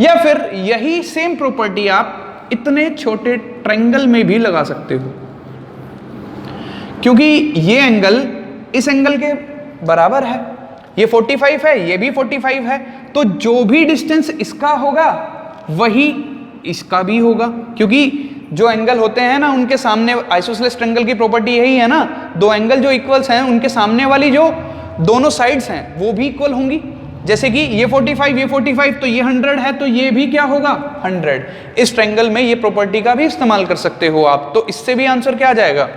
या फिर यही सेम प्रॉपर्टी आप इतने छोटे ट्रायंगल में भी लगा सकते हो, क्योंकि ये एंगल इस एंगल के बराबर है, ये 45 है, ये भी 45 है, तो जो भी डिस्टेंस इसका होगा वही इसका भी होगा, क्योंकि जो एंगल होते हैं ना उनके सामने, आइसोसेलेस ट्रायंगल की प्रॉपर्टी यही है ना, दो एंगल जो इक्वल्स हैं उनके सामने वाली जो दोनों साइड्स हैं वो भी इक्वल होंगी। जैसे कि ये 45, ये 45, तो ये 100 है, तो ये भी क्या होगा 100। इस ट्रायंगल में ये प्रॉपर्टी का भी इस्तेमाल कर सकते हो आप। तो इससे भी आंसर क्या आ जाएगा,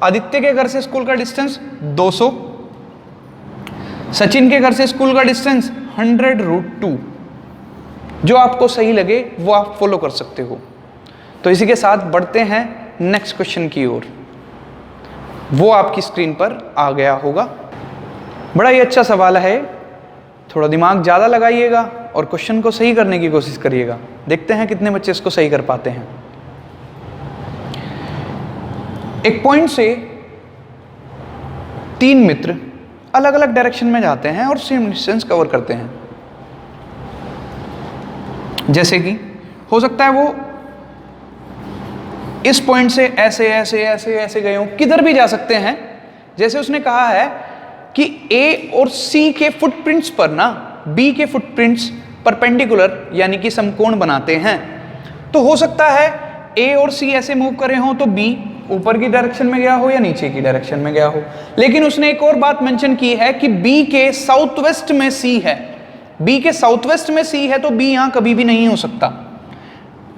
आदित्य के घर से स्कूल का डिस्टेंस 200, सचिन के घर से स्कूल का डिस्टेंस 100√2। जो आपको सही लगे वो आप फॉलो कर सकते हो। तो इसी के साथ बढ़ते हैं नेक्स्ट क्वेश्चन की ओर, वो आपकी स्क्रीन पर आ गया होगा। बड़ा ही अच्छा सवाल है, थोड़ा दिमाग ज़्यादा लगाइएगा और क्वेश्चन को सही करने की कोशिश करिएगा। देखते हैं कितने बच्चे इसको सही कर पाते हैं। एक पॉइंट से 3 मित्र अलग अलग डायरेक्शन में जाते हैं और सेम डिस्टेंस कवर करते हैं। जैसे कि हो सकता है वो इस पॉइंट से ऐसे ऐसे ऐसे ऐसे गए हो, किधर भी जा सकते हैं। जैसे उसने कहा है कि A और C के फुटप्रिंट्स पर ना B के फुटप्रिंट्स परपेंडिकुलर यानी कि समकोण बनाते हैं। तो हो सकता है A और C ऐसे मूव करे हो तो B ऊपर की डायरेक्शन में गया हो या नीचे की डायरेक्शन में गया हो। लेकिन उसने एक और बात मेंशन की है कि B के साउथ वेस्ट में C है, B के साउथ वेस्ट में C है, तो B यहां कभी भी नहीं हो सकता,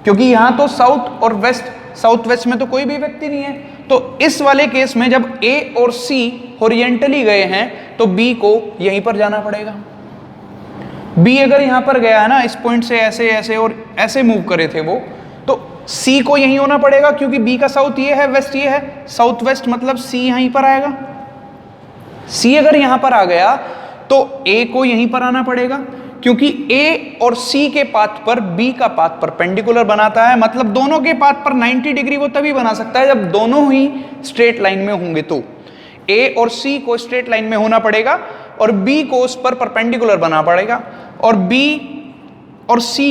क्योंकि यहां तो साउथ और वेस्ट, साउथ वेस्ट में तो कोई भी व्यक्ति नहीं है। तो इस वाले केस में जब A और C हॉरिजॉन्टली गए हैं तो B को यहीं पर जाना पड़ेगा। B अगर यहां पर गया है ना, इस पॉइंट से ऐसे ऐसे और ऐसे मूव करे थे वो, तो C को यहीं होना पड़ेगा, क्योंकि B का साउथ ये है, वेस्ट ये है, साउथ वेस्ट मतलब C यहीं पर आएगा। C अगर यहां पर आ गया तो A को यहीं पर आना पड़ेगा, क्योंकि A और C के पाथ पर B का पाथ परपेंडिकुलर बनाता है। मतलब दोनों के पाथ पर 90 डिग्री वो तभी बना सकता है जब दोनों ही स्ट्रेट लाइन में होंगे। तो A और C को स्ट्रेट लाइन में होना पड़ेगा और B को उस पर परपेंडिकुलर बना पड़ेगा। और B और C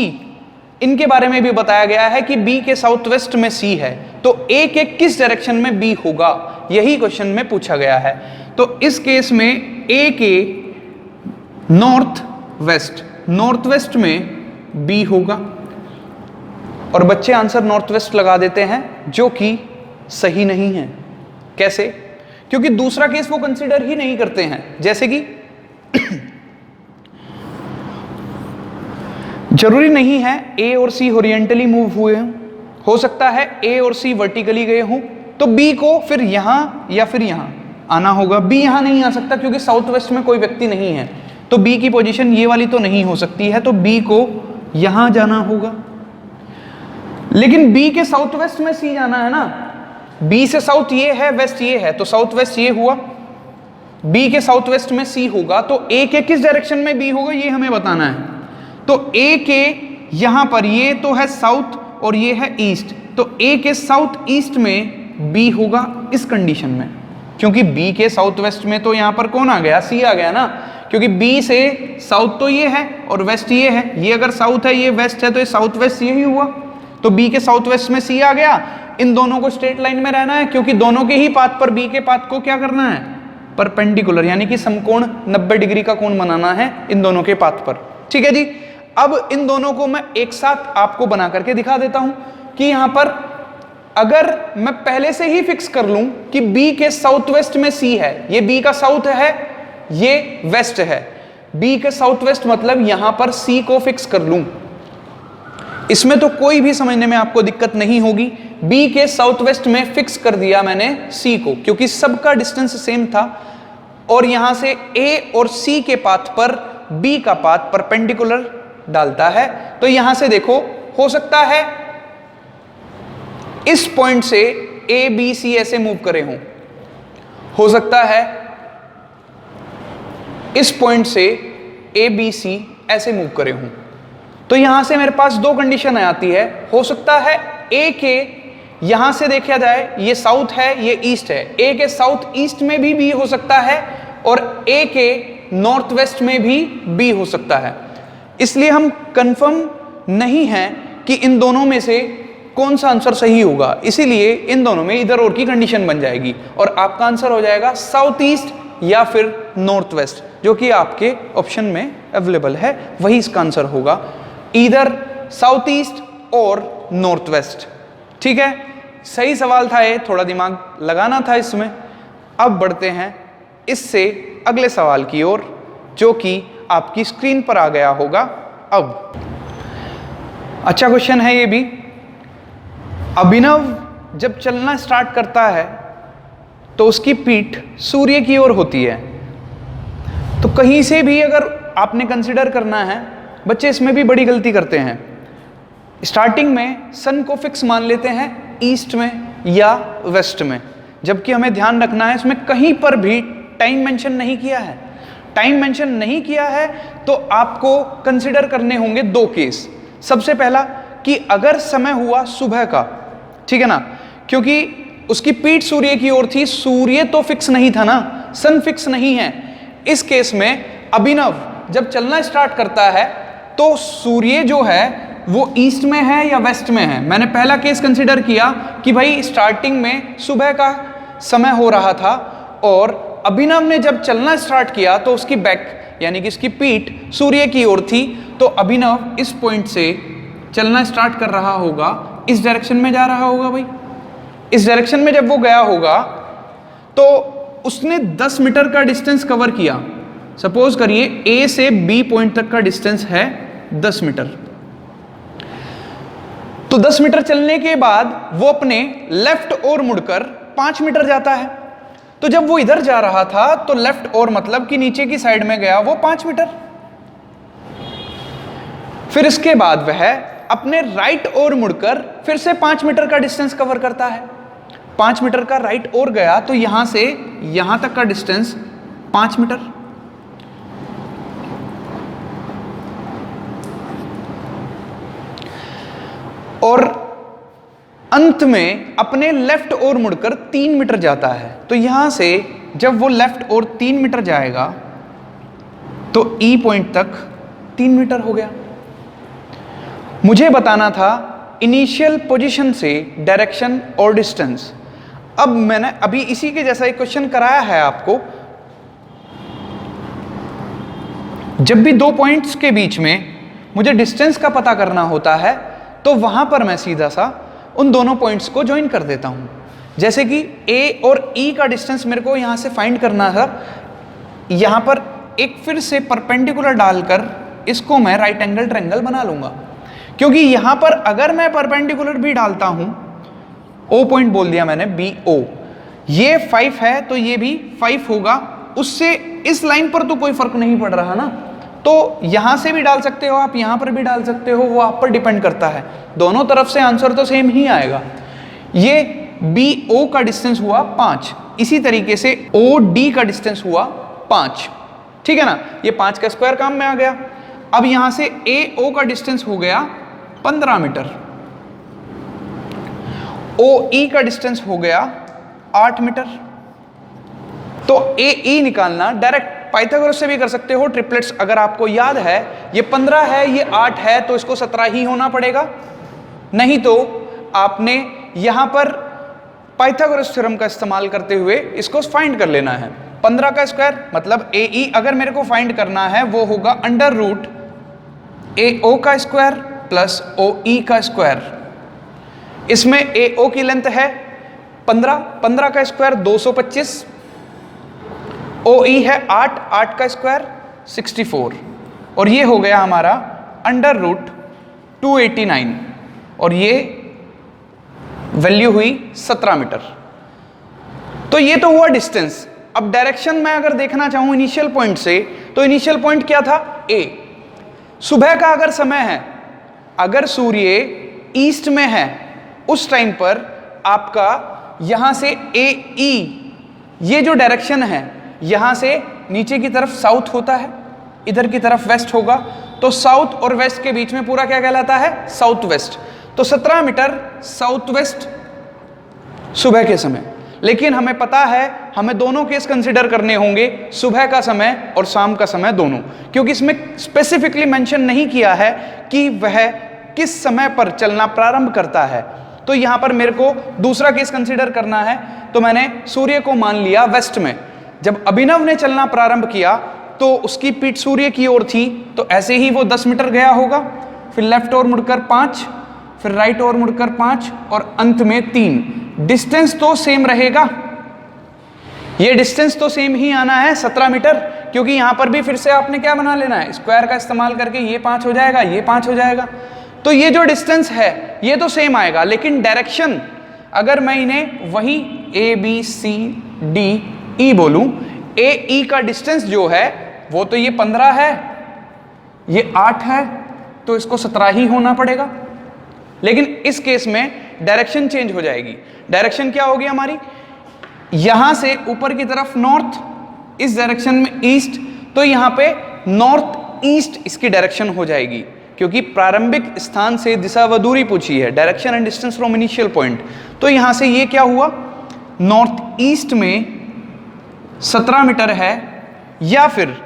इनके बारे में भी बताया गया है कि B के साउथ वेस्ट में C है, तो A के किस डायरेक्शन में B होगा, यही क्वेश्चन में पूछा गया है। तो इस केस में ए के नॉर्थ वेस्ट में बी होगा, और बच्चे आंसर नॉर्थ वेस्ट लगा देते हैं, जो कि सही नहीं है। कैसे? क्योंकि दूसरा केस वो कंसीडर ही नहीं करते हैं। जैसे कि जरूरी नहीं है ए और सी हॉरिजॉन्टली मूव हुए हों, हो सकता है ए और सी वर्टिकली गए हों, तो बी को फिर यहां या फिर यहां आना होगा। बी यहां नहीं आ सकता क्योंकि साउथ वेस्ट में कोई व्यक्ति नहीं है, तो बी की पोजीशन ये वाली तो नहीं हो सकती है, तो बी को यहां जाना होगा। लेकिन बी के साउथ वेस्ट में सी जाना है ना, बी से साउथ ये है, वेस्ट ये है, तो साउथ वेस्ट ये हुआ, बी के साउथ वेस्ट में सी होगा, तो ए के किस डायरेक्शन में बी होगा ये हमें बताना है। तो ए के यहां पर ये तो है साउथ और ये है ईस्ट, तो ए के साउथ ईस्ट में बी होगा इस कंडीशन में, क्योंकि बी के साउथ वेस्ट में तो यहां पर कौन आ गया, सी आ गया ना, क्योंकि बी से साउथ तो ये है और वेस्ट ये है, ये अगर साउथ है ये वेस्ट है, तो ये साउथ वेस्ट यही हुआ, तो बी के साउथ वेस्ट में सी आ गया। इन दोनों को स्ट्रेट लाइन में रहना है, क्योंकि दोनों के ही पाथ पर बी के पाथ को क्या करना है, परपेंडिकुलर, यानी कि समकोण 90 डिग्री का कोण बनाना है इन दोनों के पाथ पर। ठीक है जी। अब इन दोनों को मैं एक साथ आपको बना करके दिखा देता हूं कि यहां पर अगर मैं पहले से ही फिक्स कर लूं कि बी के साउथ वेस्ट में सी है, ये बी का साउथ है, ये वेस्ट है, बी के साउथ वेस्ट मतलब यहां पर सी को फिक्स कर लूं, इसमें तो कोई भी समझने में आपको दिक्कत नहीं होगी। बी के साउथ वेस्ट में फिक्स कर दिया मैंने सी को, क्योंकि सबका डिस्टेंस सेम था, और यहां से ए और सी के पाथ पर बी का पाथ परपेंडिकुलर डालता है, तो यहां से देखो हो सकता है इस पॉइंट से ए बी सी ऐसे मूव करे हों, हो सकता है इस पॉइंट से ए बी सी ऐसे मूव करे हों, तो यहां से मेरे पास दो कंडीशन आती है। हो सकता है ए के यहां से देखा जाए ये साउथ है ये ईस्ट है, ए के साउथ ईस्ट में भी बी हो सकता है और ए के नॉर्थ वेस्ट में भी बी हो सकता है। इसलिए हम कंफर्म नहीं हैं कि इन दोनों में से कौन सा आंसर सही होगा, इसीलिए इन दोनों में इधर और की कंडीशन बन जाएगी और आपका आंसर हो जाएगा साउथ ईस्ट या फिर नॉर्थ वेस्ट, जो कि आपके ऑप्शन में अवेलेबल है, वही इसका आंसर होगा, इधर साउथ ईस्ट और नॉर्थ वेस्ट। ठीक है, सही सवाल था ये, थोड़ा दिमाग लगाना था इसमें। अब बढ़ते हैं इससे अगले सवाल की ओर, जो कि आपकी स्क्रीन पर आ गया होगा। अब अच्छा क्वेश्चन है ये भी। अभिनव जब चलना स्टार्ट करता है तो उसकी पीठ सूर्य की ओर होती है, तो कहीं से भी अगर आपने कंसिडर करना है, बच्चे इसमें भी बड़ी गलती करते हैं, स्टार्टिंग में सन को फिक्स मान लेते हैं ईस्ट में या वेस्ट में, जबकि हमें ध्यान रखना है इसमें कहीं पर भी टाइम मेंशन नहीं किया है। टाइम मेंशन नहीं किया है तो आपको कंसिडर करने होंगे दो केस। सबसे पहला कि अगर समय हुआ सुबह का, ठीक है ना, क्योंकि उसकी पीठ सूर्य की ओर थी, सूर्य तो फिक्स नहीं था ना, सन फिक्स नहीं है। इस केस में अभिनव जब चलना स्टार्ट करता है तो सूर्य जो है वो ईस्ट में है या वेस्ट में है। मैंने पहला केस कंसिडर किया कि भाई स्टार्टिंग में सुबह का समय हो रहा था और अभिनव ने जब चलना स्टार्ट किया तो उसकी बैक यानी कि इसकी पीठ सूर्य की ओर थी, तो अभिनव इस पॉइंट से चलना स्टार्ट कर रहा होगा, इस डायरेक्शन में जा रहा होगा। भाई इस डायरेक्शन में जब वो गया होगा तो उसने 10 मीटर का डिस्टेंस कवर किया। सपोज करिए ए से बी पॉइंट तक का डिस्टेंस है 10 मीटर, तो 10 मीटर चलने के बाद वो अपने लेफ्ट ओर मुड़कर 5 मीटर जाता है। तो जब वो इधर जा रहा था तो लेफ्ट ओर मतलब कि नीचे की साइड में गया वो 5 मीटर। फिर इसके बाद वह अपने राइट ओर मुड़कर फिर से 5 मीटर का डिस्टेंस कवर करता है। 5 मीटर का राइट ओर गया तो यहां से यहां तक का डिस्टेंस 5 मीटर। और अंत में अपने लेफ्ट ओर मुड़कर 3 मीटर जाता है। तो यहां से जब वो लेफ्ट ओर 3 मीटर जाएगा तो ई पॉइंट तक 3 मीटर हो गया। मुझे बताना था इनिशियल पोजीशन से डायरेक्शन और डिस्टेंस। अब मैंने अभी इसी के जैसा एक क्वेश्चन कराया है आपको, जब भी दो पॉइंट्स के बीच में मुझे डिस्टेंस का पता करना होता है तो वहां पर मैं सीधा सा उन दोनों पॉइंट्स को ज्वाइन कर देता हूं। जैसे कि A और E का डिस्टेंस मेरे को यहां से फाइंड करना था, यहां पर एक फिर से परपेंडिकुलर डालकर इसको मैं राइट एंगल ट्रायंगल बना लूंगा, क्योंकि यहां पर अगर मैं परपेंडिकुलर भी डालता हूं, O पॉइंट बोल दिया मैंने, BO, ये 5 है तो ये भी 5 होगा, उससे इस लाइन पर तो कोई फर्क नहीं पड़ रहा ना, तो यहां से भी डाल सकते हो आप, यहां पर भी डाल सकते हो, वो आप पर डिपेंड करता है, दोनों तरफ से आंसर तो सेम ही आएगा। ये BO का डिस्टेंस हुआ 5, इसी तरीके से OD का डिस्टेंस हुआ 5, ठीक है ना, ये 5 का स्क्वायर काम में आ गया। अब यहां से AO का डिस्टेंस हो गया 15 मीटर, OE का डिस्टेंस हो गया 8 मीटर। तो AE निकालना डायरेक्ट पाइथागोरस से भी कर सकते हो, ट्रिपलेट्स अगर आपको याद है, ये 15 है, ये 8 है, तो इसको 17 ही होना पड़ेगा, नहीं तो आपने यहां पर पाइथागोरस थ्योरम का इस्तेमाल करते हुए इसको फाइंड कर लेना है। 15 का स्क्वायर मतलब AE अगर मेरे को फाइंड करना है वो होगा अंडर रूट AO का स्क्वायर प्लस OE का स्क्वायर। इसमें AO की लेंथ है 15, 15 का स्क्वायर 225, OE है 8, 8 का स्क्वायर 64, और ये हो गया हमारा अंडर रूट 289, और ये वैल्यू हुई 17 मीटर। तो ये तो हुआ डिस्टेंस। अब डायरेक्शन में अगर देखना चाहूं इनिशियल पॉइंट से, तो इनिशियल पॉइंट क्या था? A। सुबह का अगर समय है, अगर सूर्य ईस्ट में है, उस टाइम पर आपका यहां से AE, ये जो डायरेक्शन है, यहां से नीचे की तरफ साउथ होता है, इधर की तरफ वेस्ट होगा, तो साउथ और वेस्ट के बीच में पूरा क्या कहलाता है? South west. तो 17 मीटर साउथ वेस्ट सुबह के समय। लेकिन हमें पता है हमें दोनों केस कंसीडर करने होंगे, सुबह का समय और शाम का समय दोनों, क्योंकि इसमें स्पेसिफिकली मेंशन नहीं किया है कि वह किस समय पर चलना प्रारंभ करता है। तो यहां पर मेरे को दूसरा केस कंसीडर करना है, तो मैंने सूर्य को मान लिया वेस्ट में। जब अभिनव ने चलना प्रारंभ किया तो उसकी पीठ सूर्य की ओर थी, तो ऐसे ही वो 10 मीटर गया होगा, फिर लेफ्ट ओर मुड़कर 5, फिर राइट ओर मुड़कर 5, और अंत में 3। डिस्टेंस तो सेम रहेगा, ये डिस्टेंस तो सेम ही आना है 17 मीटर, क्योंकि यहां पर भी फिर से आपने क्या बना लेना है? स्क्वायर का इस्तेमाल करके, ये 5 हो जाएगा, ये 5 हो जाएगा, तो ये जो डिस्टेंस है ये तो सेम आएगा। लेकिन डायरेक्शन अगर मैं इन्हें वही ABCDE बोलूं, AE का डिस्टेंस जो है वो तो ये 15 है, ये 8 है, तो इसको 17 ही होना पड़ेगा। लेकिन इस केस में डायरेक्शन चेंज हो जाएगी। डायरेक्शन क्या होगी हमारी? यहां से ऊपर की तरफ नॉर्थ, इस डायरेक्शन में ईस्ट, तो यहां पे नॉर्थ ईस्ट इसकी डायरेक्शन हो जाएगी, क्योंकि प्रारंभिक स्थान से दिशा व दूरी पूछी है, direction and distance from initial point. तो यहां से ये क्या हुआ? नॉर्थ ईस्ट में 17 मीटर है, या फिर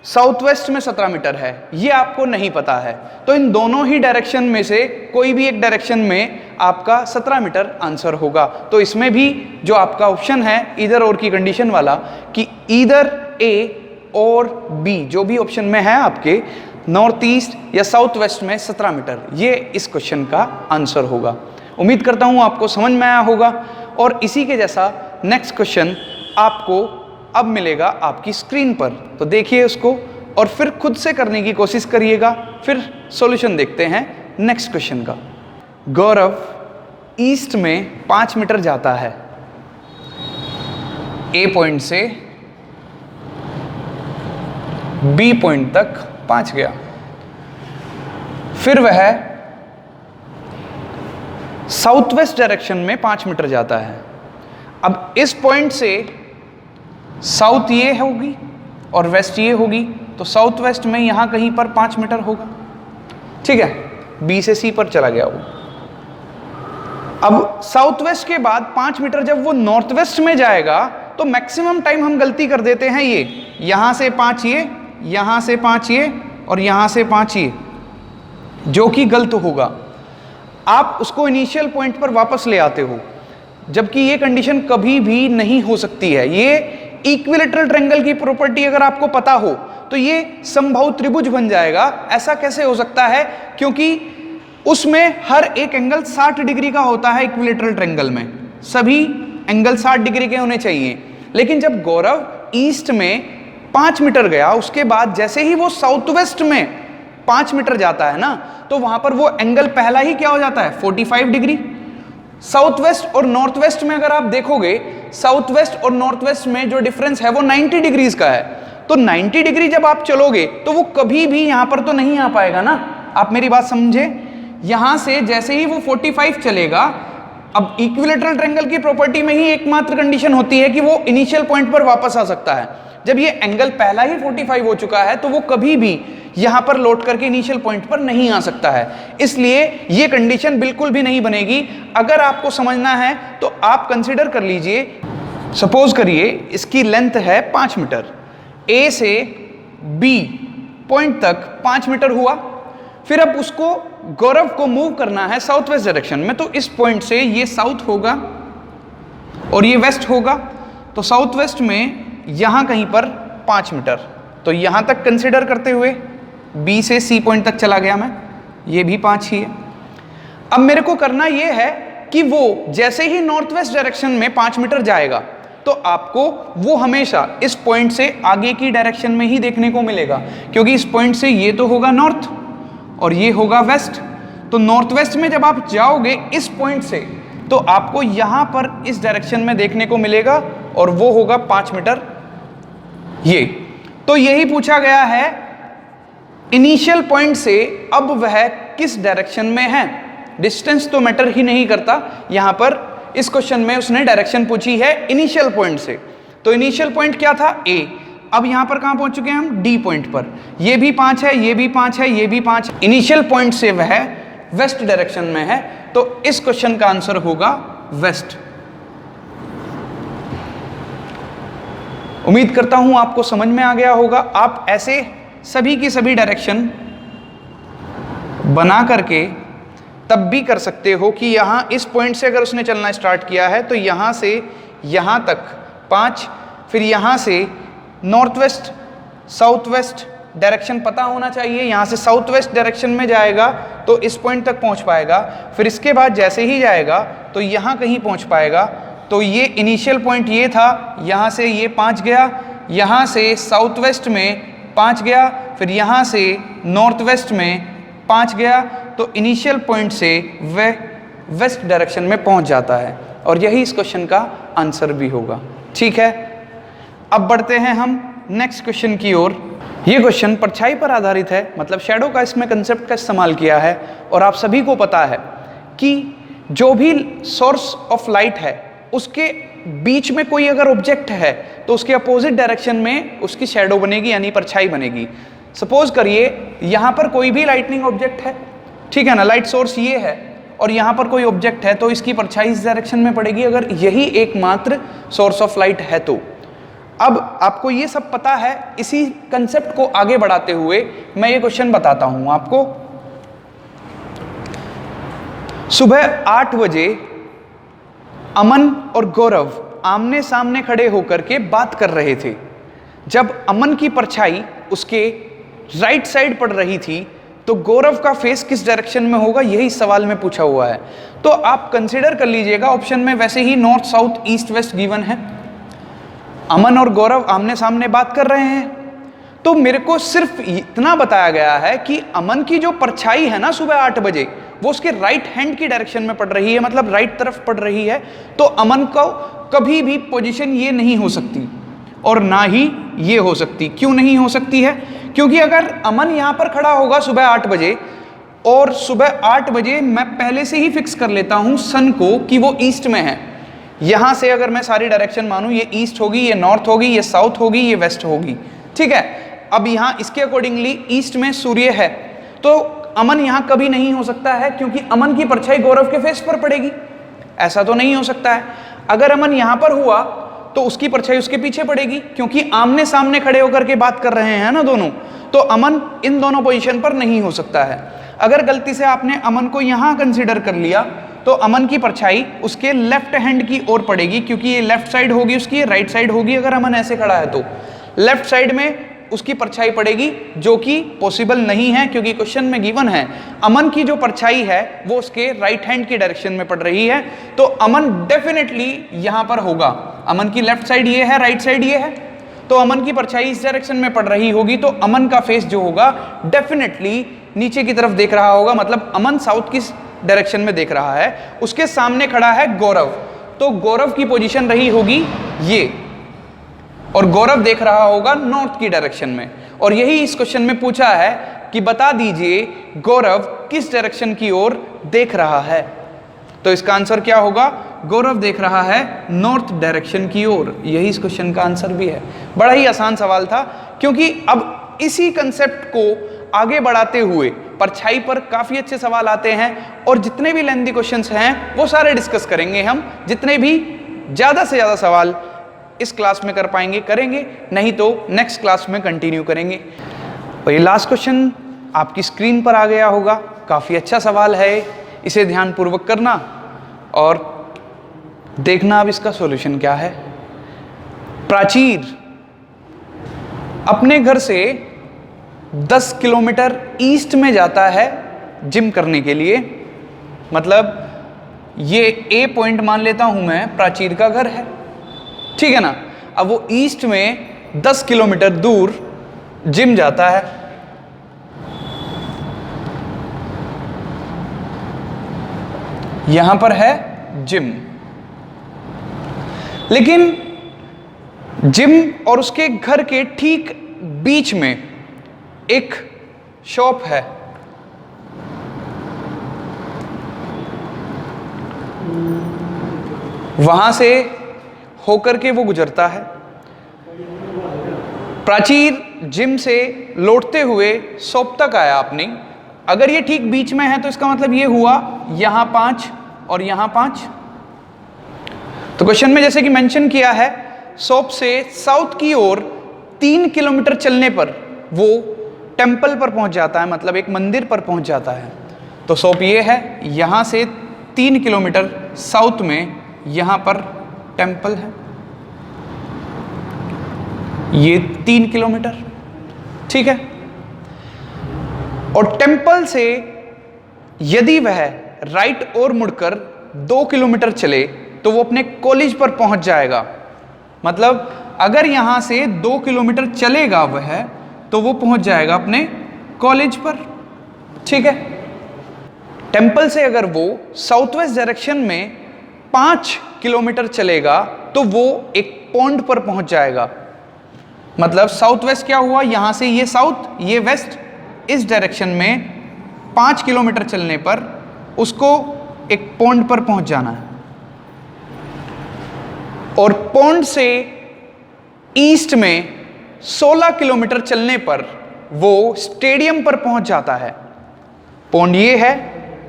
साउथ वेस्ट में 17 मीटर है, ये आपको नहीं पता है। तो इन दोनों ही डायरेक्शन में से कोई भी एक डायरेक्शन में आपका 17 मीटर आंसर होगा। तो इसमें भी जो आपका ऑप्शन है ईदर और की कंडीशन वाला, कि ईदर A और B, जो भी ऑप्शन में है आपके, नॉर्थ ईस्ट या साउथ वेस्ट में 17 मीटर, ये इस क्वेश्चन का आंसर होगा। उम्मीद करता हूं आपको समझ में आया होगा। और इसी के जैसा नेक्स्ट क्वेश्चन आपको अब मिलेगा आपकी स्क्रीन पर, तो देखिए उसको और फिर खुद से करने की कोशिश करिएगा। फिर सॉल्यूशन देखते हैं नेक्स्ट क्वेश्चन का। गौरव ईस्ट में 5 मीटर जाता है, A पॉइंट से B पॉइंट तक 5 गया, फिर वह साउथ वेस्ट डायरेक्शन में 5 मीटर जाता है। अब इस पॉइंट से साउथ ये होगी और वेस्ट ये होगी, तो साउथ वेस्ट में यहां कहीं पर 5 मीटर होगा, ठीक है। B से C पर चला गया वो। अब साउथ वेस्ट के बाद 5 मीटर जब वो नॉर्थ वेस्ट में जाएगा, तो मैक्सिमम टाइम हम गलती कर देते हैं, ये यहां से 5 ये, यहां से 5 ये, और यहां से 5 ये, जो कि गलत होगा। आप उसको इनिशियल पॉइंट पर वापस ले आते हो, जबकि ये कंडीशन कभी भी नहीं हो सकती है। ये इक्विलैटरल ट्रायंगल की प्रॉपर्टी अगर आपको पता हो तो ये समबाहु त्रिभुज बन जाएगा। ऐसा कैसे हो सकता है? क्योंकि उसमें हर एक एंगल 60 डिग्री का होता है। इक्विलेटरल ट्रायंगल में सभी एंगल 60 डिग्री के होने चाहिए। लेकिन जब गौरव ईस्ट में 5 मीटर गया, उसके बाद जैसे ही वो साउथ वेस्ट में 5 मीटर जाता है ना, तो वहां पर वो एंगल पहला ही क्या हो जाता है? 45 डिग्री। साउथ वेस्ट और नॉर्थ वेस्ट में अगर आप देखोगे, साउथ वेस्ट और नॉर्थ वेस्ट में जो डिफरेंस है वो 90 डिग्रीज का है। तो 90 डिग्री जब आप चलोगे तो वो कभी भी यहां पर तो नहीं आ पाएगा ना। आप मेरी बात समझे? यहां से जैसे ही वो 45 चलेगा, अब इक्विलेटरल ट्रायंगल की प्रॉपर्टी में ही एकमात्र कंडीशन होती है कि वो इनिशियल पॉइंट पर वापस आ सकता है। जब ये एंगल पहला ही 45 हो चुका है तो वो कभी भी यहां पर लौट करके इनिशियल पॉइंट पर नहीं आ सकता है। इसलिए ये कंडीशन बिल्कुल भी नहीं बनेगी। अगर आपको समझना है तो आप कंसीडर कर लीजिए, सपोज करिए इसकी लेंथ है 5 मीटर, ए से बी पॉइंट तक 5 मीटर हुआ। फिर अब उसको गौरव को मूव करना है साउथ वेस्ट डायरेक्शन में, तो इस पॉइंट से ये साउथ होगा और ये वेस्ट होगा। तो साउथ वेस्ट में यहां कहीं पर 5 मीटर, तो यहां तक कंसीडर करते हुए बी से सी पॉइंट तक चला गया मैं, ये भी 5 ही है। अब मेरे को करना ये है कि वो जैसे ही नॉर्थ वेस्ट डायरेक्शन में 5 मीटर जाएगा तो आपको वो हमेशा इस पॉइंट से आगे की डायरेक्शन में ही देखने को मिलेगा, क्योंकि इस पॉइंट से ये तो होगा नॉर्थ और ये होगा वेस्ट। तो नॉर्थ वेस्ट में जब आप जाओगे इस पॉइंट से, तो आपको यहां पर इस डायरेक्शन में देखने को मिलेगा और वो होगा 5 मीटर ये। तो यही पूछा गया है इनिशियल पॉइंट से अब वह किस डायरेक्शन में है। डिस्टेंस तो मैटर ही नहीं करता। यहां पर इस क्वेश्चन में उसने डायरेक्शन पूछी है इनिशियल पॉइंट से। तो इनिशियल पॉइंट क्या था? ए। अब यहां पर कहां पहुंच चुके हैं हम? डी पॉइंट पर। ये भी 5 है, ये भी 5 है, ये भी 5 है। इनिशियल पॉइंट से वह वेस्ट डायरेक्शन में है, तो इस क्वेश्चन का आंसर होगा वेस्ट। उम्मीद करता हूं आपको समझ में आ गया होगा। आप ऐसे सभी की सभी डायरेक्शन बना करके तब भी कर सकते हो कि यहां इस पॉइंट से अगर उसने चलना स्टार्ट किया है तो यहां से यहां तक 5, फिर यहां से north west south west direction पता होना चाहिए। यहां से साउथ वेस्ट डायरेक्शन में जाएगा तो इस पॉइंट तक पहुंच पाएगा। फिर इसके बाद जैसे ही जाएगा तो यहां कहीं पहुंच पाएगा। तो ये इनिशियल पॉइंट ये था, यहां से ये 5 गया, यहां से साउथ वेस्ट में 5 गया, फिर यहां से नॉर्थ वेस्ट में 5 गया। तो इनिशियल पॉइंट से वह वेस्ट डायरेक्शन में पहुंच जाता है और यही इस क्वेश्चन का आंसर भी होगा। ठीक है, अब बढ़ते हैं हम नेक्स्ट क्वेश्चन की ओर। ये क्वेश्चन परछाई पर आधारित है, मतलब शैडो का इसमें कंसेप्ट का इस्तेमाल किया है। और आप सभी को पता है कि जो भी सोर्स ऑफ लाइट है उसके बीच में कोई अगर ऑब्जेक्ट है तो उसके अपोजिट डायरेक्शन में उसकी शैडो बनेगी, यानी परछाई बनेगी। सपोज करिए यहां पर कोई भी लाइटनिंग ऑब्जेक्ट है, ठीक है ना, लाइट सोर्स ये है और यहां पर कोई ऑब्जेक्ट है, तो इसकी परछाई इस डायरेक्शन में पड़ेगी अगर यही एकमात्र सोर्स ऑफ लाइट है तो। अब आपको ये सब पता है, इसी कंसेप्ट को आगे बढ़ाते हुए मैं ये क्वेश्चन बताता हूं आपको। सुबह 8 बजे अमन और गौरव आमने सामने खड़े होकर के बात कर रहे थे। जब अमन की परछाई उसके राइट साइड पड़ रही थी तो गौरव का फेस किस डायरेक्शन में होगा, यही सवाल में पूछा हुआ है। तो आप कंसीडर कर लीजिएगा, ऑप्शन में वैसे ही north south east west given है। अमन और गौरव आमने सामने बात कर रहे हैं, तो मेरे को सिर्फ इतना बताया गया है कि अमन की जो परछाई है ना सुबह 8 बजे, वो उसके राइट हैंड की डायरेक्शन में पड़ रही है, मतलब राइट तरफ पड़ रही है। तो अमन को कभी भी पोजीशन ये नहीं हो सकती और ना ही ये हो सकती। क्यों नहीं हो सकती है? क्योंकि अगर अमन यहां पर खड़ा होगा सुबह 8 बजे और सुबह 8 बजे मैं पहले से ही फिक्स कर लेता हूं सन को कि वो ईस्ट में है। यहां से अगर मैं सारी डायरेक्शन मानूं, ये ईस्ट होगी, ये नॉर्थ होगी, ये साउथ होगी, ये वेस्ट होगी, ठीक है। अब यहां इसके अकॉर्डिंगली ईस्ट में सूर्य है, तो अमन यहां कभी नहीं हो सकता है क्योंकि अमन की परछाई गौरव के फेस पर पड़ेगी। ऐसा तो नहीं हो सकता है। अगर अमन यहां पर हुआ तो उसकी परछाई उसके पीछे पड़ेगी, क्योंकि आमने सामने खड़े होकर के बात कर रहे हैं ना दोनों, तो अमन इन दोनों पोजीशन पर नहीं हो सकता है। अगर गलती से आपने अमन को यहां कंसीडर कर लिया तो अमन की परछाई उसके लेफ्ट हैंड की ओर पड़ेगी, क्योंकि ये लेफ्ट साइड होगी उसकी, राइट साइड होगी। अगर अमन ऐसे खड़ा है तो लेफ्ट साइड में उसकी परछाई पड़ेगी, जो कि पॉसिबल नहीं है क्योंकि क्वेश्चन में गिवन है अमन की जो परछाई है वो उसके राइट हैंड की डायरेक्शन में पड़ रही है, तो अमन डेफिनेटली यहां पर होगा। अमन की लेफ्ट साइड ये है, राइट साइड ये है, तो अमन की परछाई इस डायरेक्शन में पड़ रही होगी, तो अमन का फेस जो होगा डेफिनेटली नीचे की तरफ देख रहा होगा, मतलब अमन साउथ की डायरेक्शन में देख रहा है। उसके सामने खड़ा है गौरव, तो गौरव की पोजीशन रही होगी ये, और गौरव देख रहा होगा नॉर्थ की डायरेक्शन में। और यही इस क्वेश्चन में पूछा है कि बता दीजिए गौरव किस डायरेक्शन की ओर देख रहा है, तो इसका आंसर क्या होगा? गौरव देख रहा है नॉर्थ डायरेक्शन की ओर। यही इस क्वेश्चन का आंसर भी है। बड़ा ही आसान सवाल था, क्योंकि अब इसी कंसेप्ट को आगे बढ़ाते हुए परछाई पर काफी अच्छे सवाल आते हैं, और जितने भी लेंथी क्वेश्चंस हैं वो सारे डिस्कस करेंगे हम। जितने भी ज्यादा से ज्यादा सवाल इस क्लास में कर पाएंगे करेंगे, नहीं तो नेक्स्ट क्लास में कंटिन्यू करेंगे। और ये लास्ट क्वेश्चन आपकी स्क्रीन पर आ गया होगा। काफी अच्छा सवाल है, इसे ध्यानपूर्वक करना और देखना अब इसका सॉल्यूशन क्या है। प्राचीर अपने घर से 10 किलोमीटर ईस्ट में जाता है जिम करने के लिए, मतलब ये ए पॉइंट मान लेता हूं मैं, प्राचीर का घर है, ठीक है ना। अब वो ईस्ट में 10 किलोमीटर दूर जिम जाता है। यहां पर है जिम, लेकिन जिम और उसके घर के ठीक बीच में एक शॉप है। वहां से होकर के वो गुजरता है। प्राचीर जिम से लौटते हुए शॉप तक आया अपनी। अगर ये ठीक बीच में है तो इसका मतलब ये हुआ यहां 5 और यहां 5। तो क्वेश्चन में जैसे कि मेंशन किया है, शॉप से साउथ की ओर 3 किलोमीटर चलने पर वो टेंपल पर पहुंच जाता है, मतलब एक मंदिर पर पहुंच जाता है। तो शॉप ये है, यहां से 3 किलोमीटर साउथ में यहां पर टेंपल है, ये 3 किलोमीटर, ठीक है। और टेंपल से यदि वह राइट और मुड़कर 2 किलोमीटर चले तो वो अपने कॉलेज पर पहुंच जाएगा। मतलब अगर यहां से 2 किलोमीटर चलेगा वह, तो वो पहुंच जाएगा अपने कॉलेज पर, ठीक है। टेंपल से अगर वो साउथ वेस्ट डायरेक्शन में 5 किलोमीटर चलेगा तो वो एक पॉन्ड पर पहुंच जाएगा। मतलब साउथ वेस्ट क्या हुआ, यहां से ये साउथ ये वेस्ट, इस डायरेक्शन में 5 किलोमीटर चलने पर उसको एक पॉन्ड पर पहुंच जाना है। और पॉन्ड से ईस्ट में 16 किलोमीटर चलने पर वो स्टेडियम पर पहुंच जाता है। पॉन्ड ये है,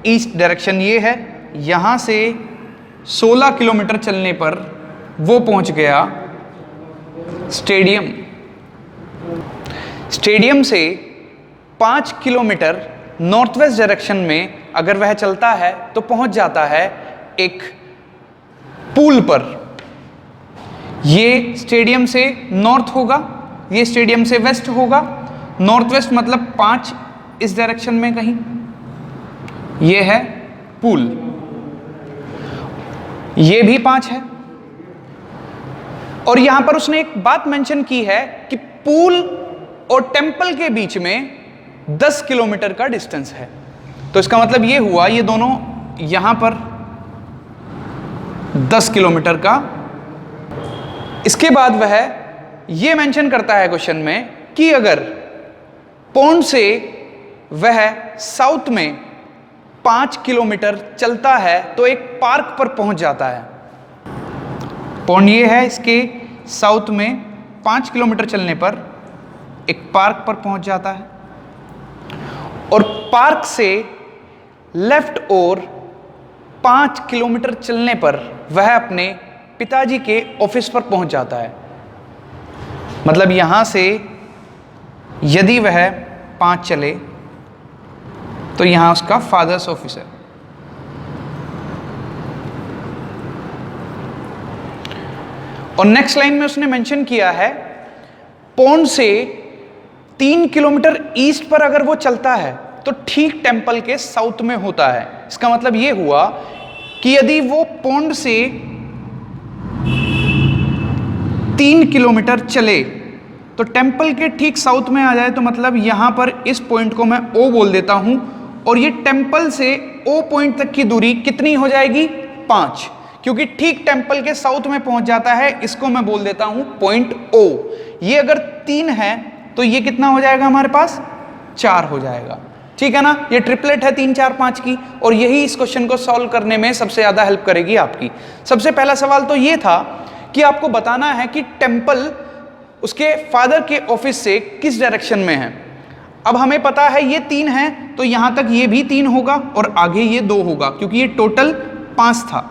ईस्ट डायरेक्शन ये है, यहां से 16 किलोमीटर चलने पर वो पहुंच गया स्टेडियम। स्टेडियम से 5 किलोमीटर नॉर्थ वेस्ट डायरेक्शन में अगर वह चलता है तो पहुंच जाता है एक पूल पर। ये स्टेडियम से नॉर्थ होगा, ये स्टेडियम से वेस्ट होगा। नॉर्थ वेस्ट मतलब 5 इस डायरेक्शन में कहीं, ये है पूल, ये भी 5 है। और यहां पर उसने एक बात मेंशन की है कि पूल और टेंपल के बीच में 10 किलोमीटर का डिस्टेंस है। तो इसका मतलब ये हुआ ये दोनों यहां पर 10 किलोमीटर का। इसके बाद वह ये मेंशन करता है क्वेश्चन में कि अगर पॉन्ड से वह साउथ में 5 किलोमीटर चलता है तो एक पार्क पर पहुंच जाता है। पॉन्ड ये है, इसके साउथ में 5 किलोमीटर चलने पर एक पार्क पर पहुंच जाता है। और पार्क से लेफ्ट और 5 किलोमीटर चलने पर वह अपने पिताजी के ऑफिस पर पहुंच जाता है। मतलब यहां से यदि वह 5 चले तो यहां उसका फादर्स ऑफिस है। और नेक्स्ट लाइन में उसने मेंशन किया है पॉन्ड से 3 किलोमीटर ईस्ट पर अगर वो चलता है तो ठीक टेम्पल के साउथ में होता है। इसका मतलब ये हुआ कि यदि वो पोंड से 3 किलोमीटर चले तो टेम्पल के ठीक साउथ में आ जाए, तो मतलब यहां पर इस पॉइंट को मैं O बोल देता हूं, और ये टेम्पल से O पॉइंट तक की दूरी कितनी हो जाएगी? 5, क्योंकि ठीक टेम्पल के साउथ में पहुंच जाता है। इसको मैं बोल देता हूं पॉइंट O। ये अगर 3 है तो ये कितना हो जाएगा हमारे पास? 4 हो जाएगा। ठीक है ना, ये ट्रिपलेट है 3 4 5 की, और यही इस क्वेश्चन को सॉल्व करने में सबसे ज्यादा हेल्प करेगी आपकी। सबसे पहला सवाल तो ये था कि आपको बताना है कि टेम्पल उसके फादर के ऑफिस से किस डायरेक्शन में है। अब हमें पता है ये 3 है, तो यहां तक ये भी 3 होगा और आगे ये 2 होगा, क्योंकि ये टोटल 5 था।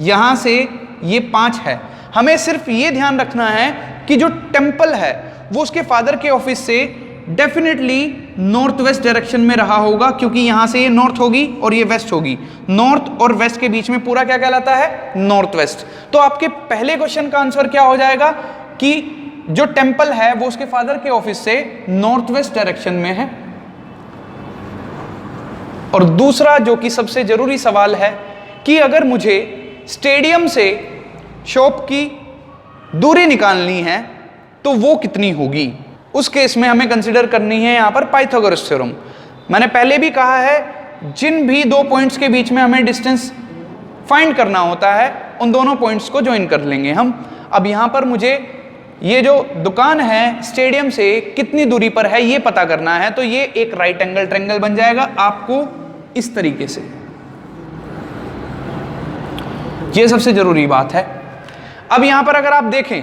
यहां से ये 5 है। हमें सिर्फ ये ध्यान रखना है कि जो टेम्पल है वो उसके फादर के ऑफिस से डेफिनेटली नॉर्थ वेस्ट डायरेक्शन में रहा होगा, क्योंकि यहां से ये नॉर्थ होगी और ये वेस्ट होगी। नॉर्थ और वेस्ट के बीच में पूरा क्या कहलाता है? North west. तो आपके पहले क्वेश्चन का आंसर क्या हो जाएगा कि जो टेम्पल है वो उसके फादर के ऑफिस से नॉर्थ वेस्ट डायरेक्शन में है। और दूसरा जो कि सबसे जरूरी सवाल है कि अगर मुझे स्टेडियम से शॉप की दूरी निकालनी है तो वो कितनी होगी। उस केस में हमें कंसीडर करनी है यहां पर पाइथागोरस थ्योरम। मैंने पहले भी कहा है, जिन भी 2 पॉइंट्स के बीच में हमें डिस्टेंस फाइंड करना होता है उन दोनों पॉइंट्स को ज्वाइन कर लेंगे हम। अब यहां पर मुझे ये जो दुकान है स्टेडियम से कितनी दूरी पर है ये पता करना है, तो ये एक राइट एंगल ट्रायंगल बन जाएगा आपको इस तरीके से। ये सबसे जरूरी बात है। अब यहां पर अगर आप देखें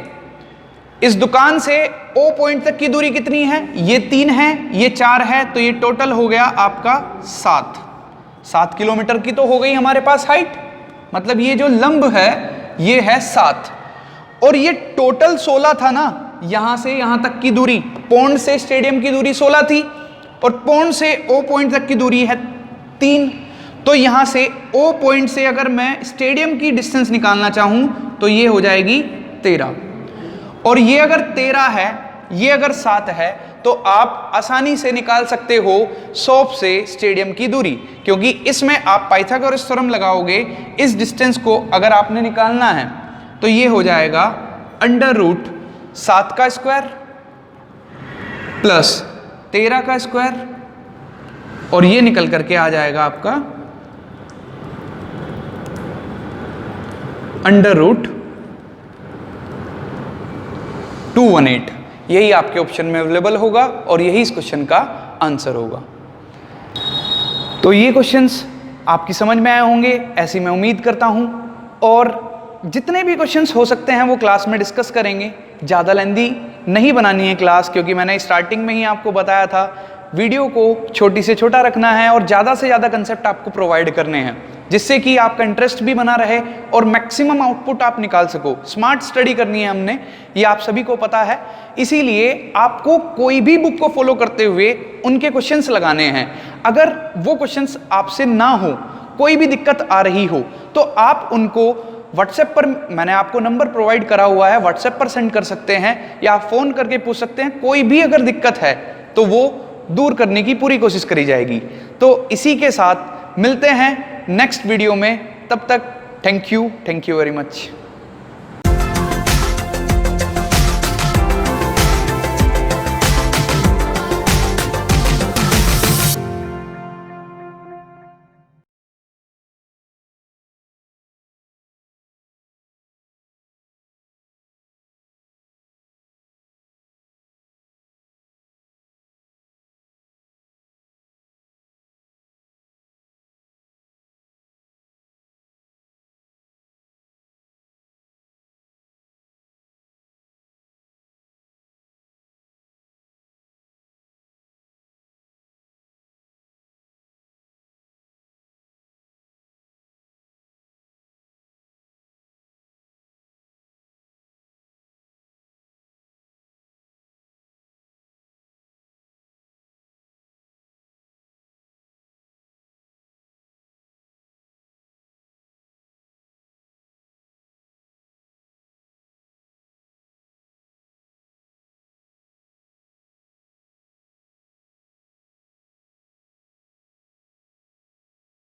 इस दुकान से O पॉइंट तक की दूरी कितनी है? ये 3 है, ये 4 है, तो ये टोटल हो गया आपका 7 किलोमीटर की तो हो गई हमारे पास हाइट। मतलब ये जो लंब है ये है 7, और ये टोटल 16 था ना। यहां से यहां तक की दूरी, पौंड से स्टेडियम की दूरी 16 थी, और पौंड से O पॉइंट तक की दूरी है 3। तो यहां से O पॉइंट से अगर मैं स्टेडियम की डिस्टेंस निकालना चाहूं तो ये हो जाएगी 13, और ये अगर 13 है, ये अगर 7 है, तो आप आसानी से निकाल सकते हो शॉप से स्टेडियम की दूरी, क्योंकि इसमें आप पाइथागोरस थ्योरम लगाओगे। इस डिस्टेंस को अगर आपने निकालना है तो ये हो जाएगा √7 का स्क्वायर प्लस 13 का स्क्वायर, और ये निकल करके आ जाएगा आपका √218। यही आपके ऑप्शन में अवेलेबल होगा और यही इस क्वेश्चन का आंसर होगा। तो ये क्वेश्चंस आपकी समझ में आए होंगे, ऐसी मैं उम्मीद करता हूं। और जितने भी क्वेश्चंस हो सकते हैं वो क्लास में डिस्कस करेंगे। ज़्यादा लेंदी नहीं बनानी है क्लास, क्योंकि मैंने स्टार्टिंग में ही आपको बताया था वीडियो को छोटी से छोटा रखना है और ज़्यादा से ज़्यादा कंसेप्ट आपको प्रोवाइड करने हैं, जिससे कि आपका इंटरेस्ट भी बना रहे और मैक्सिमम आउटपुट आप निकाल सको। स्मार्ट स्टडी करनी है हमने, ये आप सभी को पता है। इसीलिए आपको कोई भी बुक को फॉलो करते हुए उनके क्वेश्चंस लगाने हैं। अगर वो क्वेश्चंस आपसे ना हो, कोई भी दिक्कत आ रही हो, तो आप उनको व्हाट्सएप पर, मैंने आपको नंबर प्रोवाइड करा हुआ है, व्हाट्सएप पर सेंड कर सकते हैं या फ़ोन करके पूछ सकते हैं। कोई भी अगर दिक्कत है तो वो दूर करने की पूरी कोशिश करी जाएगी। तो इसी के साथ मिलते हैं नेक्स्ट वीडियो में। तब तक थैंक यू वेरी मच।